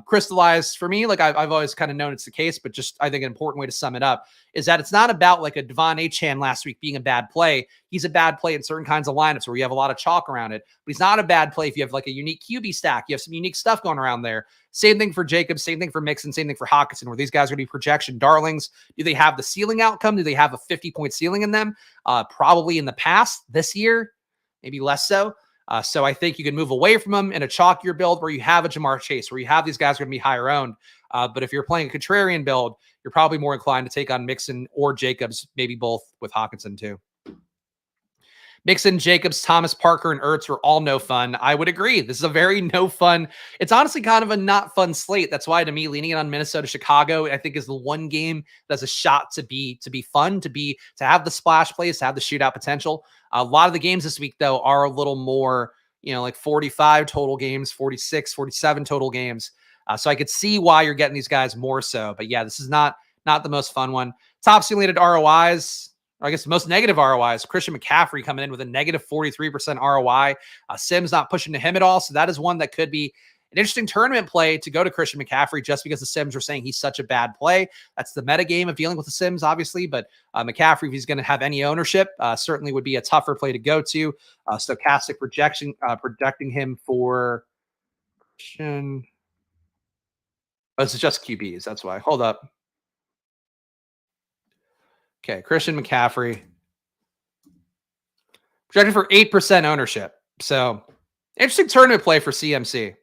crystallized for me. Like I've always kind of known it's the case, but just I think an important way to sum it up is that it's not about like a Devon Achane last week being a bad play. He's a bad play in certain kinds of lineups where you have a lot of chalk around it, but he's not a bad play if you have like a unique QB stack. You have some unique stuff going around there. Same thing for Jacobs, same thing for Mixon, same thing for Hockenson, where these guys are going to be projection darlings. Do they have the ceiling outcome? Do they have a 50-point ceiling in them? Probably in the past. This year, maybe less so. So I think you can move away from them in a chalkier build where you have a Jamar Chase, where you have these guys going to be higher owned. But if you're playing a contrarian build, you're probably more inclined to take on Mixon or Jacobs, maybe both with Hockenson too. Mixon, Jacobs, Thomas, Parker, and Ertz were all no fun. I would agree. This is a very no fun. It's honestly kind of a not fun slate. That's why to me, leaning in on Minnesota, Chicago, I think is the one game that's a shot to be fun, to have the splash plays, to have the shootout potential. A lot of the games this week though are a little more, like 45 total games, 46, 47 total games. So I could see why you're getting these guys more so. But yeah, this is not the most fun one. Top simulated ROIs. Or I guess the most negative ROIs, Christian McCaffrey coming in with a negative 43% ROI. Sims not pushing to him at all. So that is one that could be an interesting tournament play to go to Christian McCaffrey just because the Sims are saying he's such a bad play. That's the meta game of dealing with the Sims, obviously. But McCaffrey, if he's going to have any ownership, certainly would be a tougher play to go to. Stochastic projecting him for Christian. Oh, this is just QBs. That's why. Hold up. Okay, Christian McCaffrey. Projected for 8% ownership. So, interesting tournament play for CMC.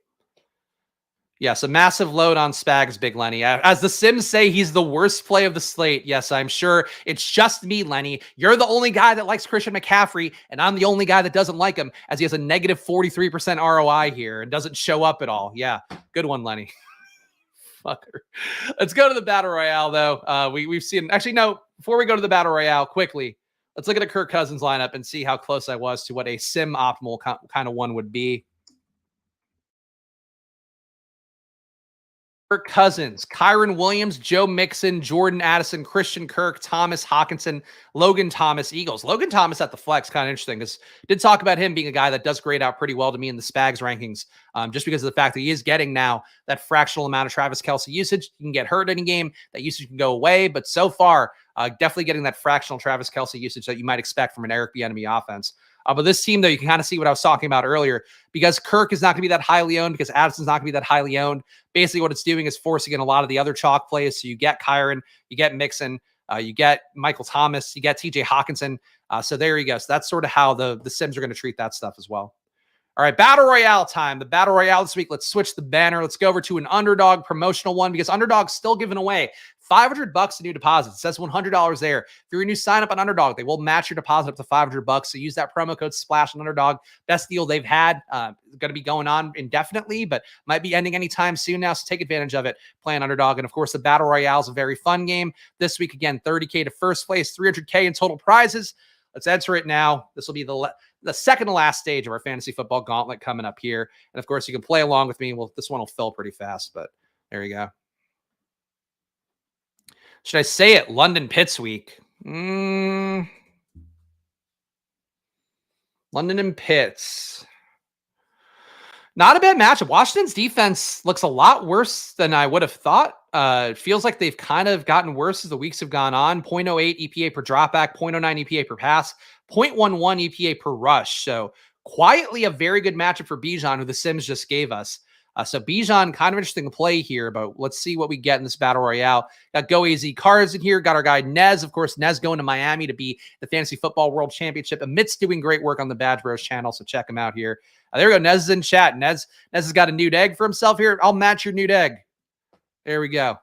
Yes, a massive load on Spags, Big Lenny. As the Sims say, he's the worst play of the slate. Yes, I'm sure it's just me, Lenny. You're the only guy that likes Christian McCaffrey, and I'm the only guy that doesn't like him, as he has a negative 43% ROI here and doesn't show up at all. Yeah, good one, Lenny. Fucker. Let's go to the Battle Royale, though. We've seen... Actually, no. Before we go to the Battle Royale, quickly, let's look at a Kirk Cousins lineup and see how close I was to what a sim optimal kind of one would be. Kirk Cousins, Kyron Williams, Joe Mixon, Jordan Addison, Christian Kirk, Thomas Hockenson, Logan Thomas, Eagles. Logan Thomas at the flex, kind of interesting, because did talk about him being a guy that does grade out pretty well to me in the Spags rankings, just because of the fact that he is getting now that fractional amount of Travis Kelce usage. He can get hurt any game. That usage can go away, but so far, definitely getting that fractional Travis Kelce usage that you might expect from an Eric Bieniemy offense. But this team, though, you can kind of see what I was talking about earlier, because Kirk is not going to be that highly owned, because Addison's not going to be that highly owned. Basically, what it's doing is forcing in a lot of the other chalk plays. So you get Kyron, you get Mixon, you get Michael Thomas, you get TJ Hockenson. So there you go. So that's sort of how the Sims are going to treat that stuff as well. All right, Battle Royale time. The Battle Royale this week, let's switch the banner. Let's go over to an Underdog promotional one, because Underdog's still giving away $500 in new deposits. It says $100 there. If you're a new sign up on Underdog, they will match your deposit up to $500. So use that promo code SPLASH on Underdog. Best deal they've had. Going to be going on indefinitely, but might be ending anytime soon now. So take advantage of it. Play on Underdog. And of course, the Battle Royale is a very fun game. This week, again, $30K to first place, $300K in total prizes. Let's enter it now. This will be the second to last stage of our fantasy football gauntlet coming up here. And of course, you can play along with me. Well, this one will fill pretty fast, but there you go. Should I say it? London Pits week. London and Pits. Not a bad matchup. Washington's defense looks a lot worse than I would have thought. It feels like they've kind of gotten worse as the weeks have gone on. 0.08 EPA per dropback, 0.09 EPA per pass, 0.11 EPA per rush. So quietly a very good matchup for Bijan, who the Sims just gave us. So Bijan, kind of interesting to play here, but let's see what we get in this Battle Royale. Got Go AZ Cars in here. Got our guy Nez. Of course, Nez going to Miami to be the Fantasy Football World Championship amidst doing great work on the Badge Bros channel. So check him out here. There we go. Nez is in chat. Nez has got a nude egg for himself here. I'll match your nude egg. There we go.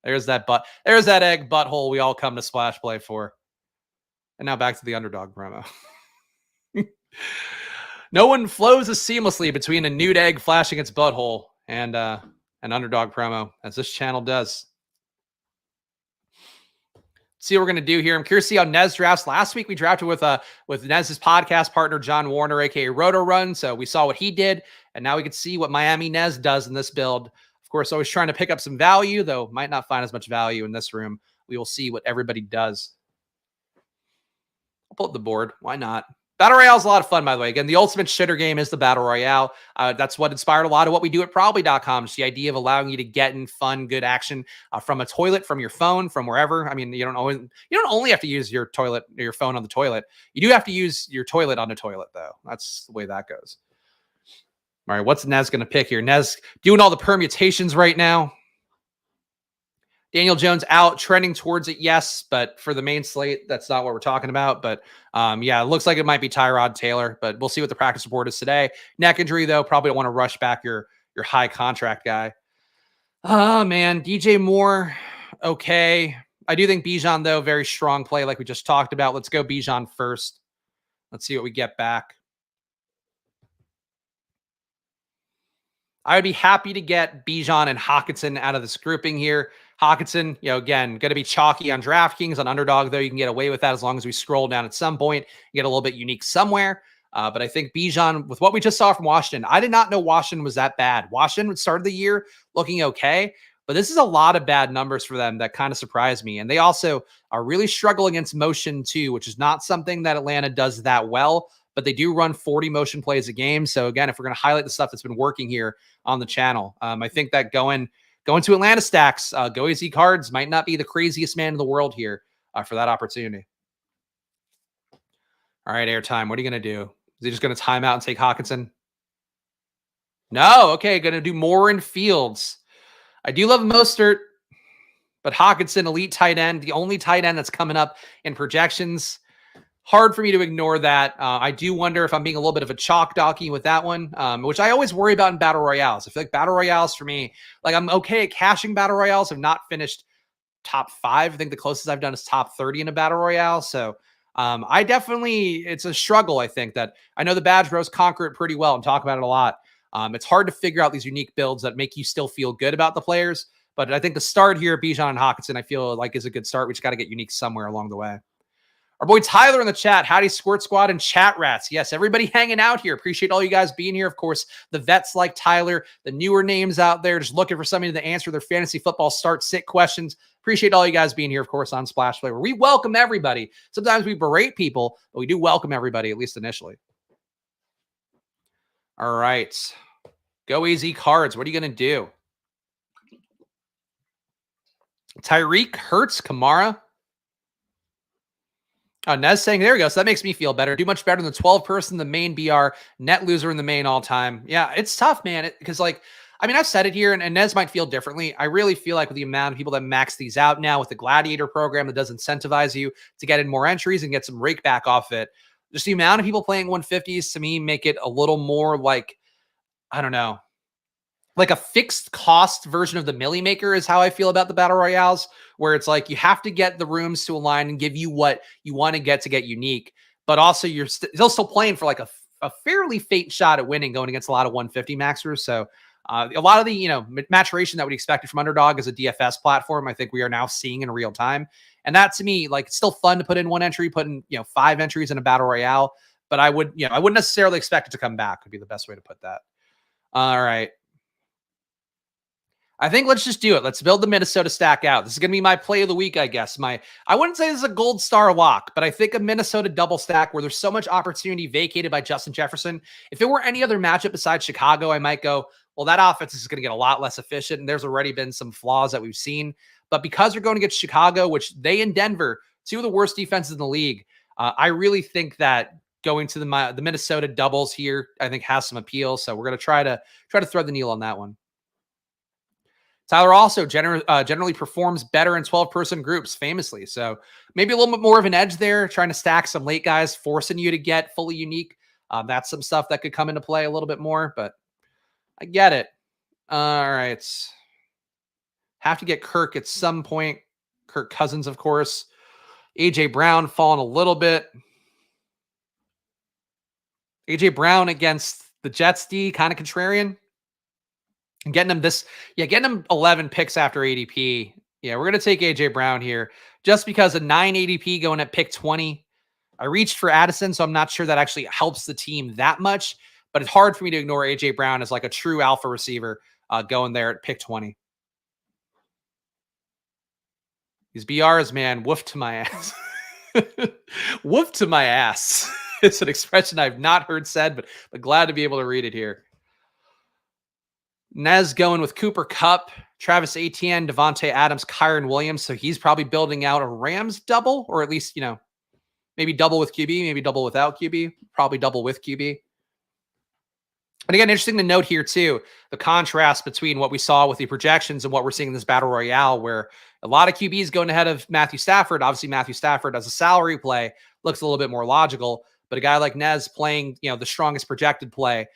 There's that egg butthole we all come to Splash Play for. And now back to the Underdog promo. No one flows as seamlessly between a nude egg flashing its butthole and an Underdog promo as this channel does. See what we're going to do here. I'm curious to see how Nez drafts. Last week we drafted with Nez's podcast partner, John Warner, aka Roto Run. So we saw what he did, and now we can see what Miami Nez does in this build. Of course, always trying to pick up some value, though might not find as much value in this room. We will see what everybody does. I'll pull up the board. Why not? Battle Royale is a lot of fun, by the way. Again, the ultimate shitter game is the Battle Royale. That's what inspired a lot of what we do at Probably.com. Just the idea of allowing you to get in fun, good action from a toilet, from your phone, from wherever. I mean, you don't only have to use your toilet or your phone on the toilet. You do have to use your toilet on the toilet, though. That's the way that goes. All right, what's Nez going to pick here? Nez doing all the permutations right now. Daniel Jones out, trending towards it, yes, but for the main slate, that's not what we're talking about. But yeah, it looks like it might be Tyrod Taylor, but we'll see what the practice report is today. Neck injury, though, probably don't want to rush back your high contract guy. Oh, man, DJ Moore, okay. I do think Bijan, though, very strong play like we just talked about. Let's go Bijan first. Let's see what we get back. I would be happy to get Bijan and Hockenson out of this grouping here. Hockenson, again, going to be chalky on DraftKings. On Underdog, though, you can get away with that as long as we scroll down at some point, get a little bit unique somewhere. But I think Bijan, with what we just saw from Washington, I did not know Washington was that bad. Washington started the year looking okay, but this is a lot of bad numbers for them that kind of surprised me. And they also are really struggling against motion too, which is not something that Atlanta does that well, but they do run 40 motion plays a game. So again, if we're going to highlight the stuff that's been working here on the channel, I think that going to Atlanta stacks, Go AZ Cards might not be the craziest man in the world here for that opportunity. All right, airtime. What are you going to do? Is he just going to time out and take Hockenson? No. Okay, going to do more in Fields. I do love Mostert, but Hockenson, elite tight end, the only tight end that's coming up in projections. Hard for me to ignore that. I do wonder if I'm being a little bit of a chalk donkey with that one, which I always worry about in battle royales. I feel like battle royales for me, like I'm okay at cashing battle royales. I've not finished top 5. I think the closest I've done is top 30 in a battle royale. So I definitely, it's a struggle. I think that I know the Badge Bros conquer it pretty well and talk about it a lot. It's hard to figure out these unique builds that make you still feel good about the players. But I think the start here, Bijan and Hockenson, I feel like is a good start. We just got to get unique somewhere along the way. Our boy Tyler in the chat. Howdy, Squirt Squad and Chat Rats. Yes, everybody hanging out here. Appreciate all you guys being here. Of course, the vets like Tyler, the newer names out there, just looking for somebody to answer their fantasy football start-sit questions. Appreciate all you guys being here, of course, on Splash Play, where we welcome everybody. Sometimes we berate people, but we do welcome everybody, at least initially. All right. Go AZ Cards. What are you going to do? Tyreek, Hurts, Kamara. Oh, Nez saying, there we go. So that makes me feel better. Do much better than the 12 person, the main BR, net loser in the main all time. Yeah, it's tough, man. Because I've said it here, and Nez might feel differently. I really feel like with the amount of people that max these out now with the Gladiator program that does incentivize you to get in more entries and get some rake back off it, just the amount of people playing 150s to me make it a little more like, I don't know, like a fixed cost version of the Millie Maker is how I feel about the Battle Royales, where it's like you have to get the rooms to align and give you what you want to get unique, but also you're still playing for like a fairly faint shot at winning going against a lot of 150 maxers. So a lot of the, maturation that we expected from Underdog as a DFS platform, I think we are now seeing in real time. And that to me, like, it's still fun to put in one entry, put in, 5 entries in a Battle Royale, but I wouldn't necessarily expect it to come back would be the best way to put that. All right. I think let's just do it. Let's build the Minnesota stack out. This is going to be my play of the week, I guess. I wouldn't say this is a gold star lock, but I think a Minnesota double stack where there's so much opportunity vacated by Justin Jefferson. If it were any other matchup besides Chicago, I might go, well, that offense is going to get a lot less efficient, and there's already been some flaws that we've seen. But because we're going against Chicago, which they in Denver, 2 of the worst defenses in the league, I really think that going to the Minnesota doubles here, I think has some appeal. So we're going to try to thread the needle on that one. Tyler also generally performs better in 12-person groups, famously. So maybe a little bit more of an edge there, trying to stack some late guys, forcing you to get fully unique. That's some stuff that could come into play a little bit more, but I get it. All right. Have to get Kirk at some point. Kirk Cousins, of course. A.J. Brown falling a little bit. A.J. Brown against the Jets D, kind of contrarian. And getting him 11 picks after ADP. Yeah, we're going to take A.J. Brown here just because a 9 ADP going at pick 20. I reached for Addison, so I'm not sure that actually helps the team that much, but it's hard for me to ignore A.J. Brown as like a true alpha receiver going there at pick 20. These BRs, man, woof to my ass. Woof to my ass. It's an expression I've not heard said, but glad to be able to read it here. Nez going with Cooper Kupp, Travis Etienne, Devontae Adams, Kyron Williams. So he's probably building out a Rams double, or at least, maybe double with QB, maybe double without QB, probably double with QB. And again, interesting to note here too, the contrast between what we saw with the projections and what we're seeing in this battle royale, where a lot of QBs going ahead of Matthew Stafford. Obviously, Matthew Stafford as a salary play looks a little bit more logical, but a guy like Nez playing, the strongest projected play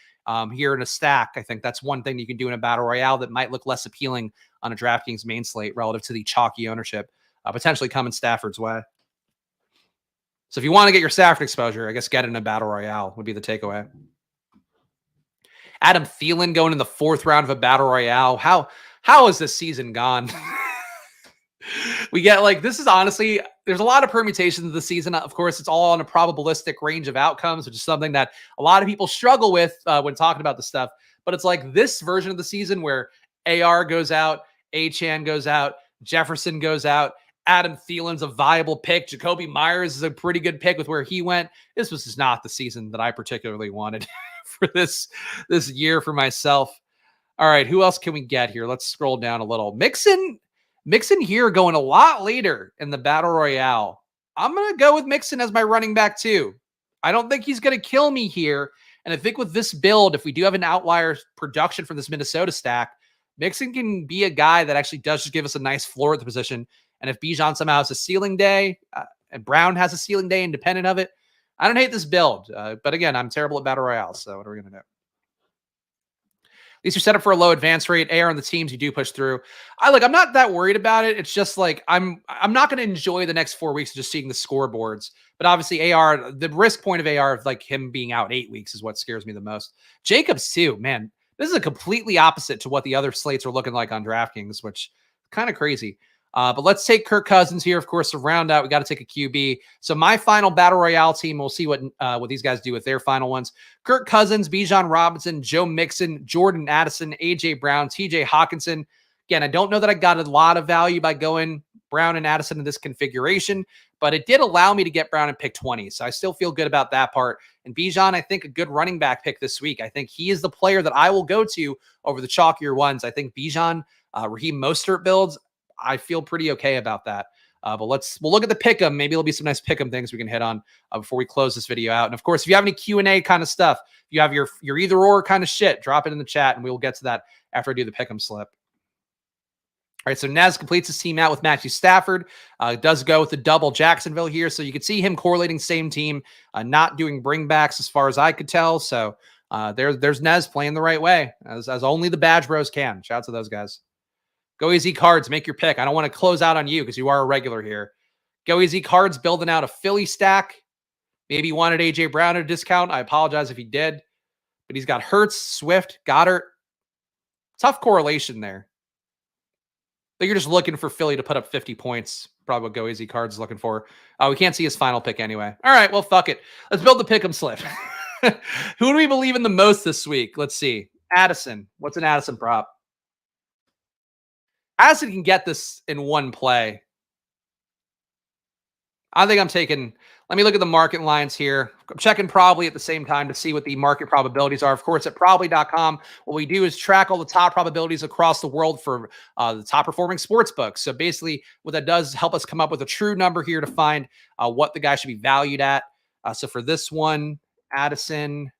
here in a stack, I think that's one thing you can do in a battle royale that might look less appealing on a DraftKings main slate relative to the chalky ownership potentially coming Stafford's way. So if you want to get your Stafford exposure, I guess get in a battle royale would be the takeaway. Adam Thielen going in the 4th round of a battle royale. How has this season gone? We get this is honestly, there's a lot of permutations of the season. Of course, it's all on a probabilistic range of outcomes, which is something that a lot of people struggle with when talking about this stuff. But it's like this version of the season where AR goes out, Achane goes out, Jefferson goes out, Adam Thielen's a viable pick. Jacoby Myers is a pretty good pick with where he went. This was just not the season that I particularly wanted for this year for myself. All right, who else can we get here? Let's scroll down a little. Mixon here going a lot later in the battle royale. I'm going to go with Mixon as my running back too. I don't think he's going to kill me here. And I think with this build, if we do have an outlier production from this Minnesota stack, Mixon can be a guy that actually does just give us a nice floor at the position. And if Bijan somehow has a ceiling day and Brown has a ceiling day independent of it, I don't hate this build. But again, I'm terrible at battle royale. So what are we going to do? At least you're set up for a low advance rate. AR on the teams you do push through. I'm not that worried about it. It's just I'm not going to enjoy the next 4 weeks of just seeing the scoreboards. But obviously AR, the risk point of AR of him being out 8 weeks is what scares me the most. Jacobs too, man. This is a completely opposite to what the other slates are looking like on DraftKings, which kind of crazy. But let's take Kirk Cousins here, of course, to round out. We got to take a QB. So my final battle royale team, we'll see what these guys do with their final ones. Kirk Cousins, Bijan Robinson, Joe Mixon, Jordan Addison, AJ Brown, TJ Hawkinson. Again, I don't know that I got a lot of value by going Brown and Addison in this configuration, but it did allow me to get Brown and pick 20. So I still feel good about that part. And Bijan, I think a good running back pick this week. I think he is the player that I will go to over the chalkier ones. I think Bijan, Raheem Mostert builds, I feel pretty okay about that. But we'll look at the pick'em. Maybe there'll be some nice pick'em things we can hit on before we close this video out. And of course, if you have any Q&A kind of stuff, if you have your either or kind of shit, drop it in the chat and we will get to that after I do the pick'em slip. All right, so Nez completes his team out with Matthew Stafford. Does go with the double Jacksonville here. So you could see him correlating same team, not doing bringbacks as far as I could tell. So there's Nez playing the right way, as only the Badge Bros can. Shout out to those guys. Go Easy Cards, make your pick. I don't want to close out on you because you are a regular here. Go Easy Cards building out a Philly stack. Maybe he wanted AJ Brown at a discount. I apologize if he did. But he's got Hurts, Swift, Goddard. Tough correlation there. I think you're just looking for Philly to put up 50 points. Probably what Go Easy Cards is looking for. We can't see his final pick anyway. All right, well, fuck it. Let's build the pick'em slip. Who do we believe in the most this week? Let's see. Addison. What's an Addison prop? Addison can get this in one play. I think I'm taking, let me look at the market lines here. I'm checking probably at the same time to see what the market probabilities are. Of course, at probably.com, what we do is track all the top probabilities across the world for the top performing sports books. So basically what that does is help us come up with a true number here to find what the guy should be valued at. So for this one, Addison,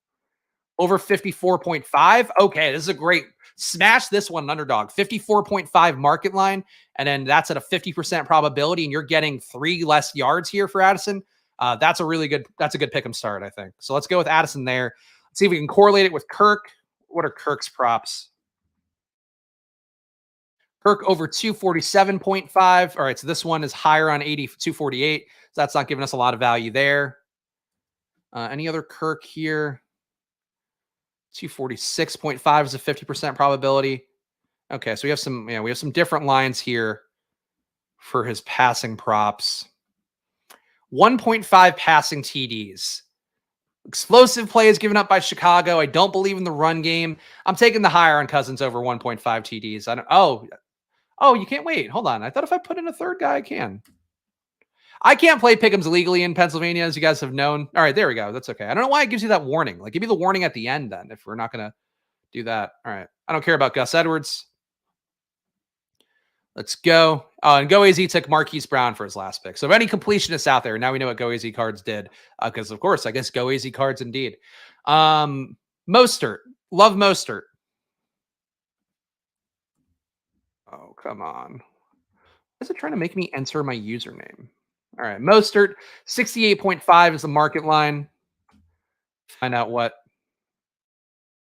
over 54.5. Okay, this is a great, smash this one, Underdog. 54.5 market line, and then that's at a 50% probability, and you're getting 3 less yards here for Addison. That's a good pick'em start, I think. So let's go with Addison there. Let's see if we can correlate it with Kirk. What are Kirk's props? Kirk over 247.5. All right, so this one is higher on 248. So that's not giving us a lot of value there. Any other Kirk here? 246.5 is a 50% probability. Okay, so we have some different lines here for his passing props. 1.5 passing TDs. Explosive plays given up by Chicago. I don't believe in the run game. I'm taking the higher on Cousins over 1.5 TDs. Oh, you can't wait. Hold on. I thought if I put in a third guy, I can. I can't play pick'ems legally in Pennsylvania, as you guys have known. All right, there we go. That's okay. I don't know why it gives you that warning. Like, give me the warning at the end then, if we're not going to do that. All right. I don't care about Gus Edwards. Let's go. And Go AZ took Marquise Brown for his last pick. So if any completionists out there, now we know what Go AZ Cards did. Because, of course, I guess Go AZ Cards indeed. Mostert, Love Mostert. Oh, come on. Is it trying to make me enter my username? All right. Mostert, 68.5 is the market line. Find out what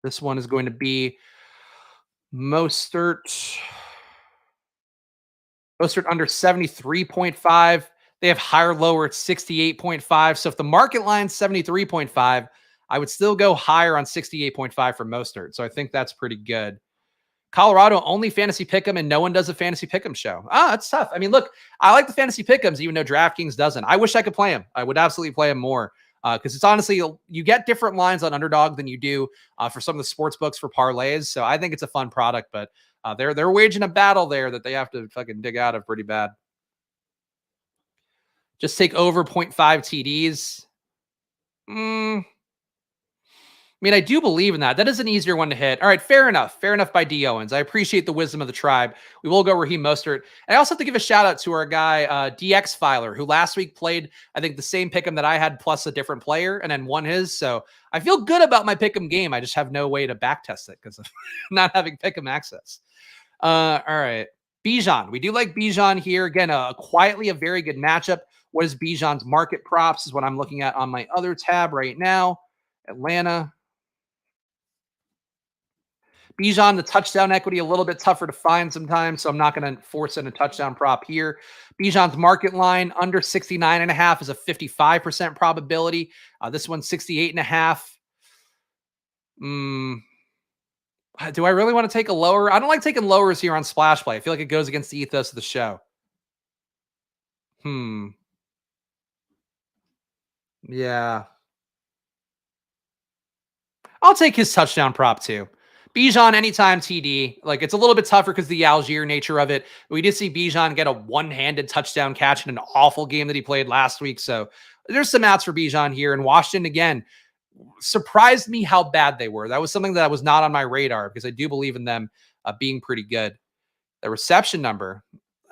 this one is going to be. Mostert. Mostert under 73.5. They have higher, lower at 68.5. So if the market line's 73.5, I would still go higher on 68.5 for Mostert. So I think that's pretty good. Colorado only fantasy pick'em, and no one does a fantasy pick'em show. That's tough. I mean, look, I like the fantasy pick'ems, even though DraftKings doesn't. I wish I could play them. I would absolutely play them more because it's honestly, you get different lines on Underdog than you do for some of the sports books for parlays. So I think it's a fun product, but they're waging a battle there that they have to fucking dig out of pretty bad. Just take over 0.5 TDs. I mean, I do believe in that. That is an easier one to hit. All right, fair enough. Fair enough by D. Owens. I appreciate the wisdom of the tribe. We will go Raheem Mostert. And I also have to give a shout out to our guy, DX Filer, who last week played, I think, the same pick'em that I had plus a different player and then won his. So I feel good about my pick'em game. I just have no way to backtest it because of not having pick'em access. All right. Bijan. We do like Bijan here. Again, quietly a very good matchup. What is Bijan's market props is what I'm looking at on my other tab right now. Atlanta. Bijan, the touchdown equity, a little bit tougher to find sometimes, so I'm not going to force in a touchdown prop here. Bijan's market line under 69.5 is a 55% probability. This one's 68.5. Do I really want to take a lower? I don't like taking lowers here on Splash Play. I feel like it goes against the ethos of the show. Yeah. I'll take his touchdown prop too. Bijan anytime TD. Like, it's a little bit tougher because the Algier nature of it. We did see Bijan get a one-handed touchdown catch in an awful game that he played last week. So there's some outs for Bijan here. And Washington, again, surprised me how bad they were. That was something that was not on my radar because I do believe in them being pretty good. The reception number.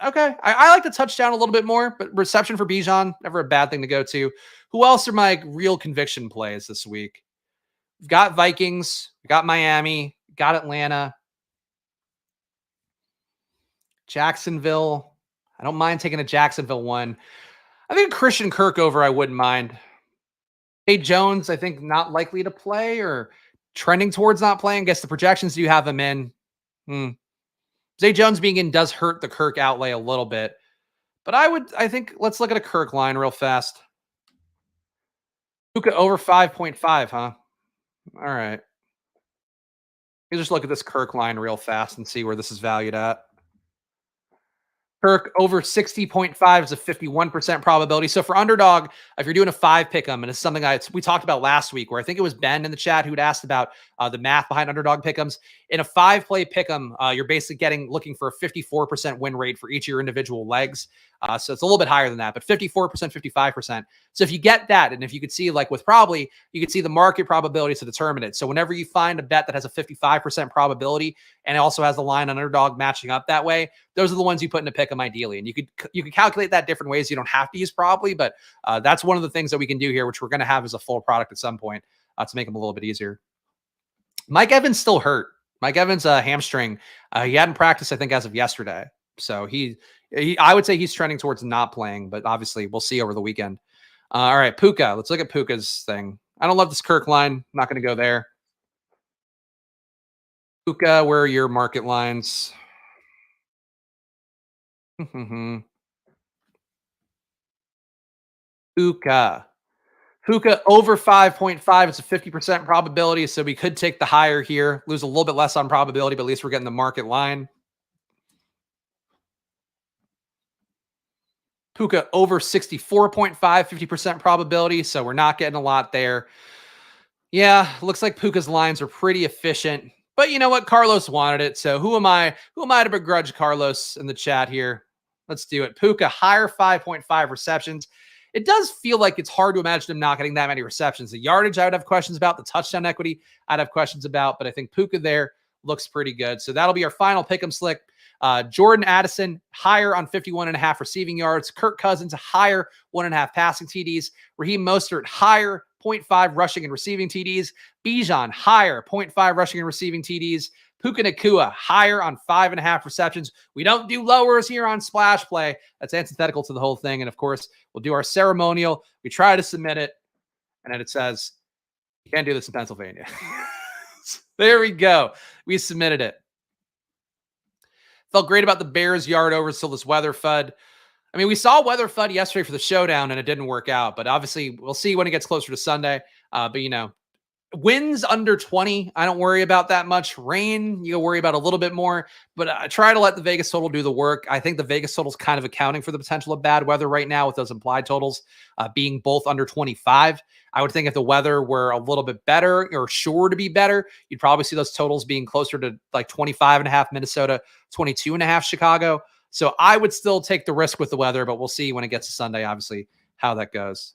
Okay. I like the touchdown a little bit more, but reception for Bijan, never a bad thing to go to. Who else are my real conviction plays this week? We've got Vikings. We got Miami. Got Atlanta. Jacksonville. I don't mind taking a Jacksonville one. I think Christian Kirk over I wouldn't mind. Hey, Jones, I think not likely to play or trending towards not playing. Guess the projections do have him in. Zay Jones being in does hurt the Kirk outlay a little bit. But I think let's look at a Kirk line real fast. Puka over 5.5, huh? All right. You just look at this Kirk line real fast and see where this is valued at. Kirk over 60.5 is a 51% probability. So for Underdog, if you're doing a 5 pick'em, and it's something we talked about last week, where I think it was Ben in the chat who'd asked about the math behind Underdog pick'ems. In a 5-play pick'em, you're basically looking for a 54% win rate for each of your individual legs. So it's a little bit higher than that, but 54%, 55%. So if you get that, and if you could see, like with probably, you could see the market probability to determine it. So whenever you find a bet that has a 55% probability and it also has the line on Underdog matching up that way, those are the ones you put in a pick'em ideally. And you could calculate that different ways. You don't have to use probably, but that's one of the things that we can do here, which we're going to have as a full product at some point to make them a little bit easier. Mike Evans still hurt. Mike Evans, hamstring. He hadn't practiced, I think, as of yesterday. So I would say he's trending towards not playing, but obviously we'll see over the weekend. All right, Puka. Let's look at Puka's thing. I don't love this Kirk line. I'm not going to go there. Puka, where are your market lines? Puka. Puka over 5.5. It's a 50% probability, so we could take the higher here. Lose a little bit less on probability, but at least we're getting the market line. Puka over 64.5, 50% probability, so we're not getting a lot there. Yeah, looks like Puka's lines are pretty efficient. But you know what? Carlos wanted it, so who am I to begrudge Carlos in the chat here? Let's do it. Puka, higher 5.5 receptions. It does feel like it's hard to imagine him not getting that many receptions. The yardage I would have questions about. The touchdown equity I'd have questions about. But I think Puka there looks pretty good. So that'll be our final pick'em slick. Jordan Addison, higher on 51.5 receiving yards. Kirk Cousins, higher 1.5 passing TDs. Raheem Mostert, higher 0.5 rushing and receiving TDs. Bijan, higher, 0.5 rushing and receiving TDs. Puka Nacua, higher on 5.5 receptions. We don't do lowers here on Splash Play. That's antithetical to the whole thing. And of course, we'll do our ceremonial. We try to submit it, and then it says, you can't do this in Pennsylvania. There we go. We submitted it. Felt great about the Bears yard over till this weather FUD. I mean, we saw weather FUD yesterday for the showdown, and it didn't work out. But obviously, we'll see when it gets closer to Sunday. But, wins under 20, I don't worry about that much. Rain, you worry about a little bit more. But I try to let the Vegas total do the work. I think the Vegas total is kind of accounting for the potential of bad weather right now with those implied totals being both under 25. I would think if the weather were a little bit better or sure to be better, you'd probably see those totals being closer to like 25.5 Minnesota, 22.5 Chicago. So I would still take the risk with the weather, but we'll see when it gets to Sunday, obviously, how that goes.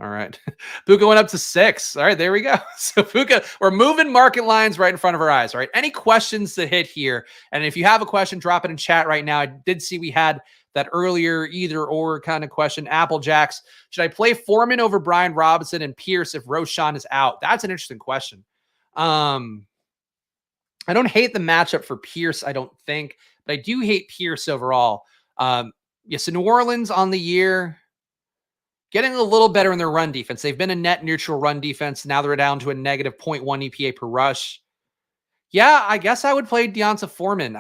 All right. Puka went up to 6. All right, there we go. So Puka, we're moving market lines right in front of our eyes. All right. Any questions to hit here? And if you have a question, drop it in chat right now. I did see we had that earlier either or kind of question. Applejacks. Should I play Foreman over Brian Robinson and Pierce if Roschon is out? That's an interesting question. I don't hate the matchup for Pierce, I don't think, but I do hate Pierce overall. So New Orleans on the year, getting a little better in their run defense. They've been a net neutral run defense. Now they're down to a negative 0.1 EPA per rush. Yeah, I guess I would play Deonta Foreman.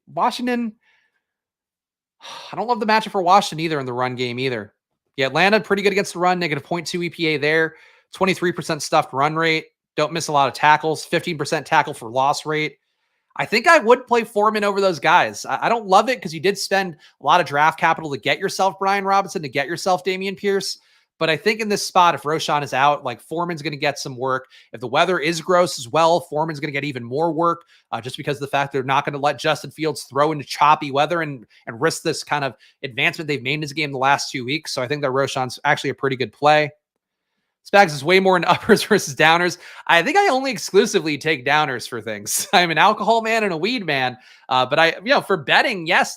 Washington, I don't love the matchup for Washington either in the run game either. Yeah, Atlanta pretty good against the run, negative 0.2 EPA there. 23% stuffed run rate. Don't miss a lot of tackles. 15% tackle for loss rate. I think I would play Foreman over those guys. I don't love it because you did spend a lot of draft capital to get yourself Brian Robinson, to get yourself Dameon Pierce. But I think in this spot, if Roschon is out, like Foreman's going to get some work. If the weather is gross as well, Foreman's going to get even more work just because of the fact they're not going to let Justin Fields throw into choppy weather and risk this kind of advancement they've made in his game the last 2 weeks. So I think that Roschon's actually a pretty good play. Spags is way more into uppers versus downers. I think I only exclusively take downers for things. I'm an alcohol man and a weed man. But for betting, yes,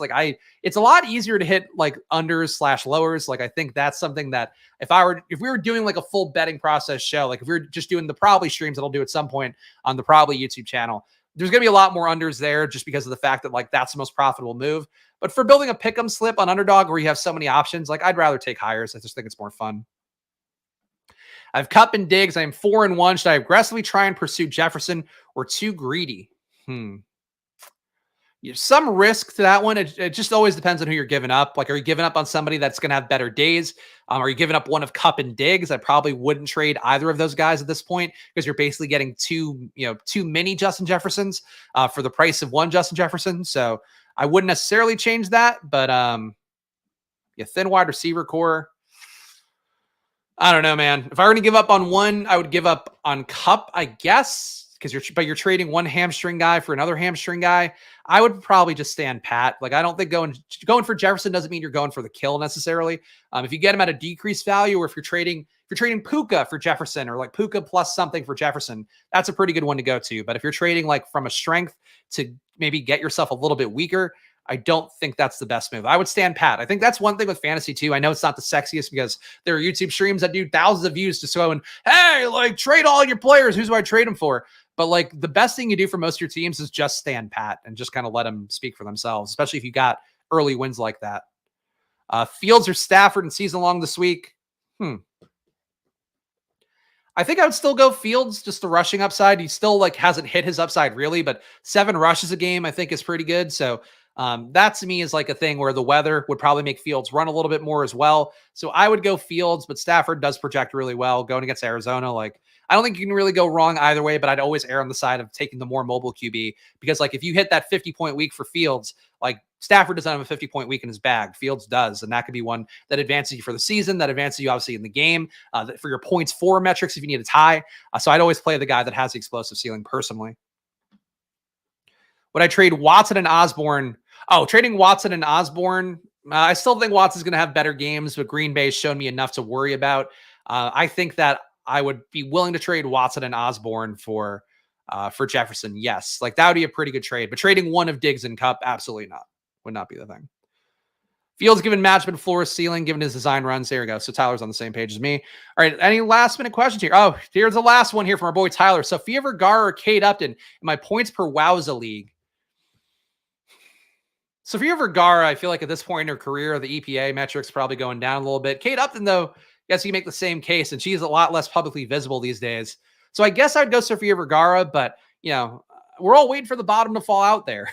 it's a lot easier to hit like unders / lowers. Like I think that's something that if we were doing like a full betting process show, like if we were just doing the Probably streams that I'll do at some point on the Probably YouTube channel, there's going to be a lot more unders there just because of the fact that like that's the most profitable move. But for building a pick'em slip on Underdog where you have so many options, like I'd rather take hires. I just think it's more fun. I have Kupp and Diggs. I am 4-1. Should I aggressively try and pursue Jefferson or too greedy? Some risk to that one. It just always depends on who you're giving up. Like, are you giving up on somebody that's going to have better days? Are you giving up one of Kupp and Diggs? I probably wouldn't trade either of those guys at this point because you're basically getting two mini Justin Jeffersons for the price of one Justin Jefferson. So I wouldn't necessarily change that. But thin wide receiver core. I don't know, man. If I were to give up on one, I would give up on Kupp, I guess, because you're trading one hamstring guy for another hamstring guy. I would probably just stand pat. Like I don't think going for Jefferson doesn't mean you're going for the kill necessarily. If you get him at a decreased value, or if you're trading Puka for Jefferson, or like Puka plus something for Jefferson, that's a pretty good one to go to. But if you're trading like from a strength to maybe get yourself a little bit weaker, I don't think that's the best move. I would stand pat. I think that's one thing with fantasy too. I know it's not the sexiest because there are YouTube streams that do thousands of views just going, hey, like trade all your players. Who's do I trade them for? But like the best thing you do for most of your teams is just stand pat and just kind of let them speak for themselves, especially if you got early wins like that. Fields or Stafford and season long this week. I think I would still go Fields, just the rushing upside. He still like hasn't hit his upside really, but 7 rushes a game I think is pretty good. So that to me is like a thing where the weather would probably make Fields run a little bit more as well. So I would go Fields, but Stafford does project really well going against Arizona. Like I don't think you can really go wrong either way, but I'd always err on the side of taking the more mobile QB because like if you hit that 50-point week for Fields, like Stafford doesn't have a 50-point week in his bag. Fields does. And that could be one that advances you for the season, that advances you obviously in the game, for your points for metrics if you need a tie. So I'd always play the guy that has the explosive ceiling personally. Would I trade Watson and Osborne? Oh, trading Watson and Osborne. I still think Watson's going to have better games, but Green Bay's shown me enough to worry about. I think that I would be willing to trade Watson and Osborne for Jefferson. Yes. Like that would be a pretty good trade, but trading one of Diggs and Kupp, absolutely not. Would not be the thing. Fields given matchup, floor, ceiling, given his design runs. There we go. So Tyler's on the same page as me. All right. Any last minute questions here? Oh, here's the last one here from our boy Tyler. Sophia Vergara or Kate Upton in my points per Wowza league. Sophia Vergara, I feel like at this point in her career, the EPA metrics probably going down a little bit. Kate Upton, though, yes, you make the same case, and she's a lot less publicly visible these days. So I guess I'd go Sophia Vergara, but, we're all waiting for the bottom to fall out there.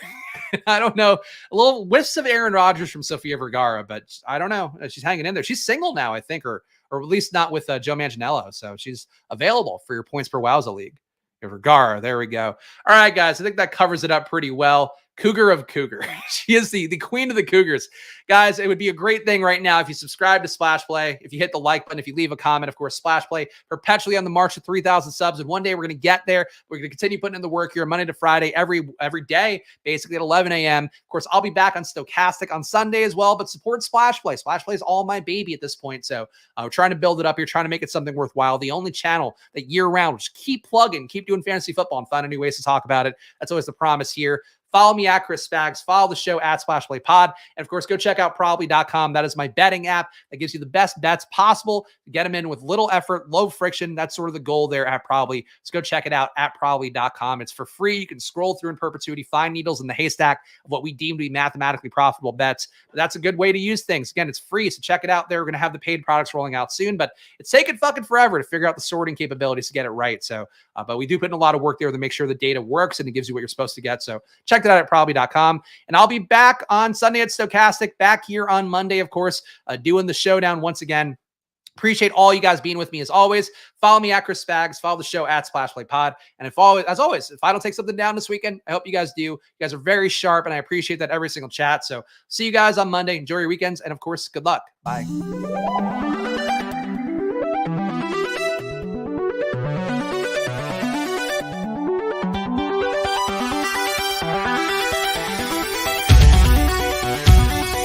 I don't know. A little whiffs of Aaron Rodgers from Sophia Vergara, but I don't know. She's hanging in there. She's single now, I think, or at least not with Joe Manganiello. So she's available for your points per Wowza league. Vergara, there we go. All right, guys. I think that covers it up pretty well. Cougar of Cougar. She is the queen of the Cougars. Guys, it would be a great thing right now if you subscribe to Splash Play, if you hit the like button, if you leave a comment. Of course, Splash Play perpetually on the march to 3,000 subs. And one day we're going to get there. We're going to continue putting in the work here Monday to Friday, every day, basically at 11 a.m. Of course, I'll be back on Stochastic on Sunday as well, but support Splash Play. Splash Play is all my baby at this point. So we're trying to build it up here, trying to make it something worthwhile. The only channel that year round, just keep plugging, keep doing fantasy football and finding new ways to talk about it. That's always the promise here. Follow me at Chris Spags. Follow the show at Splash Play Pod. And of course, go check out probably.com. That is my betting app that gives you the best bets possible to get them in with little effort, low friction. That's sort of the goal there at Probably. So go check it out at probably.com. It's for free. You can scroll through in perpetuity, find needles in the haystack of what we deem to be mathematically profitable bets. But that's a good way to use things. Again, it's free. So check it out there. We're going to have the paid products rolling out soon, but it's taken fucking forever to figure out the sorting capabilities to get it right. So, but we do put in a lot of work there to make sure the data works and it gives you what you're supposed to get. So check that out at probably.com. And I'll be back on Sunday at Stochastic, back here on Monday, of course, doing the showdown once again. Appreciate all you guys being with me as always. Follow me at Chris Spags. Follow the show at Splash Play Pod. And if I don't take something down this weekend, I hope you guys do. You guys are very sharp, and I appreciate that every single chat. So see you guys on Monday. Enjoy your weekends. And of course, good luck. Bye.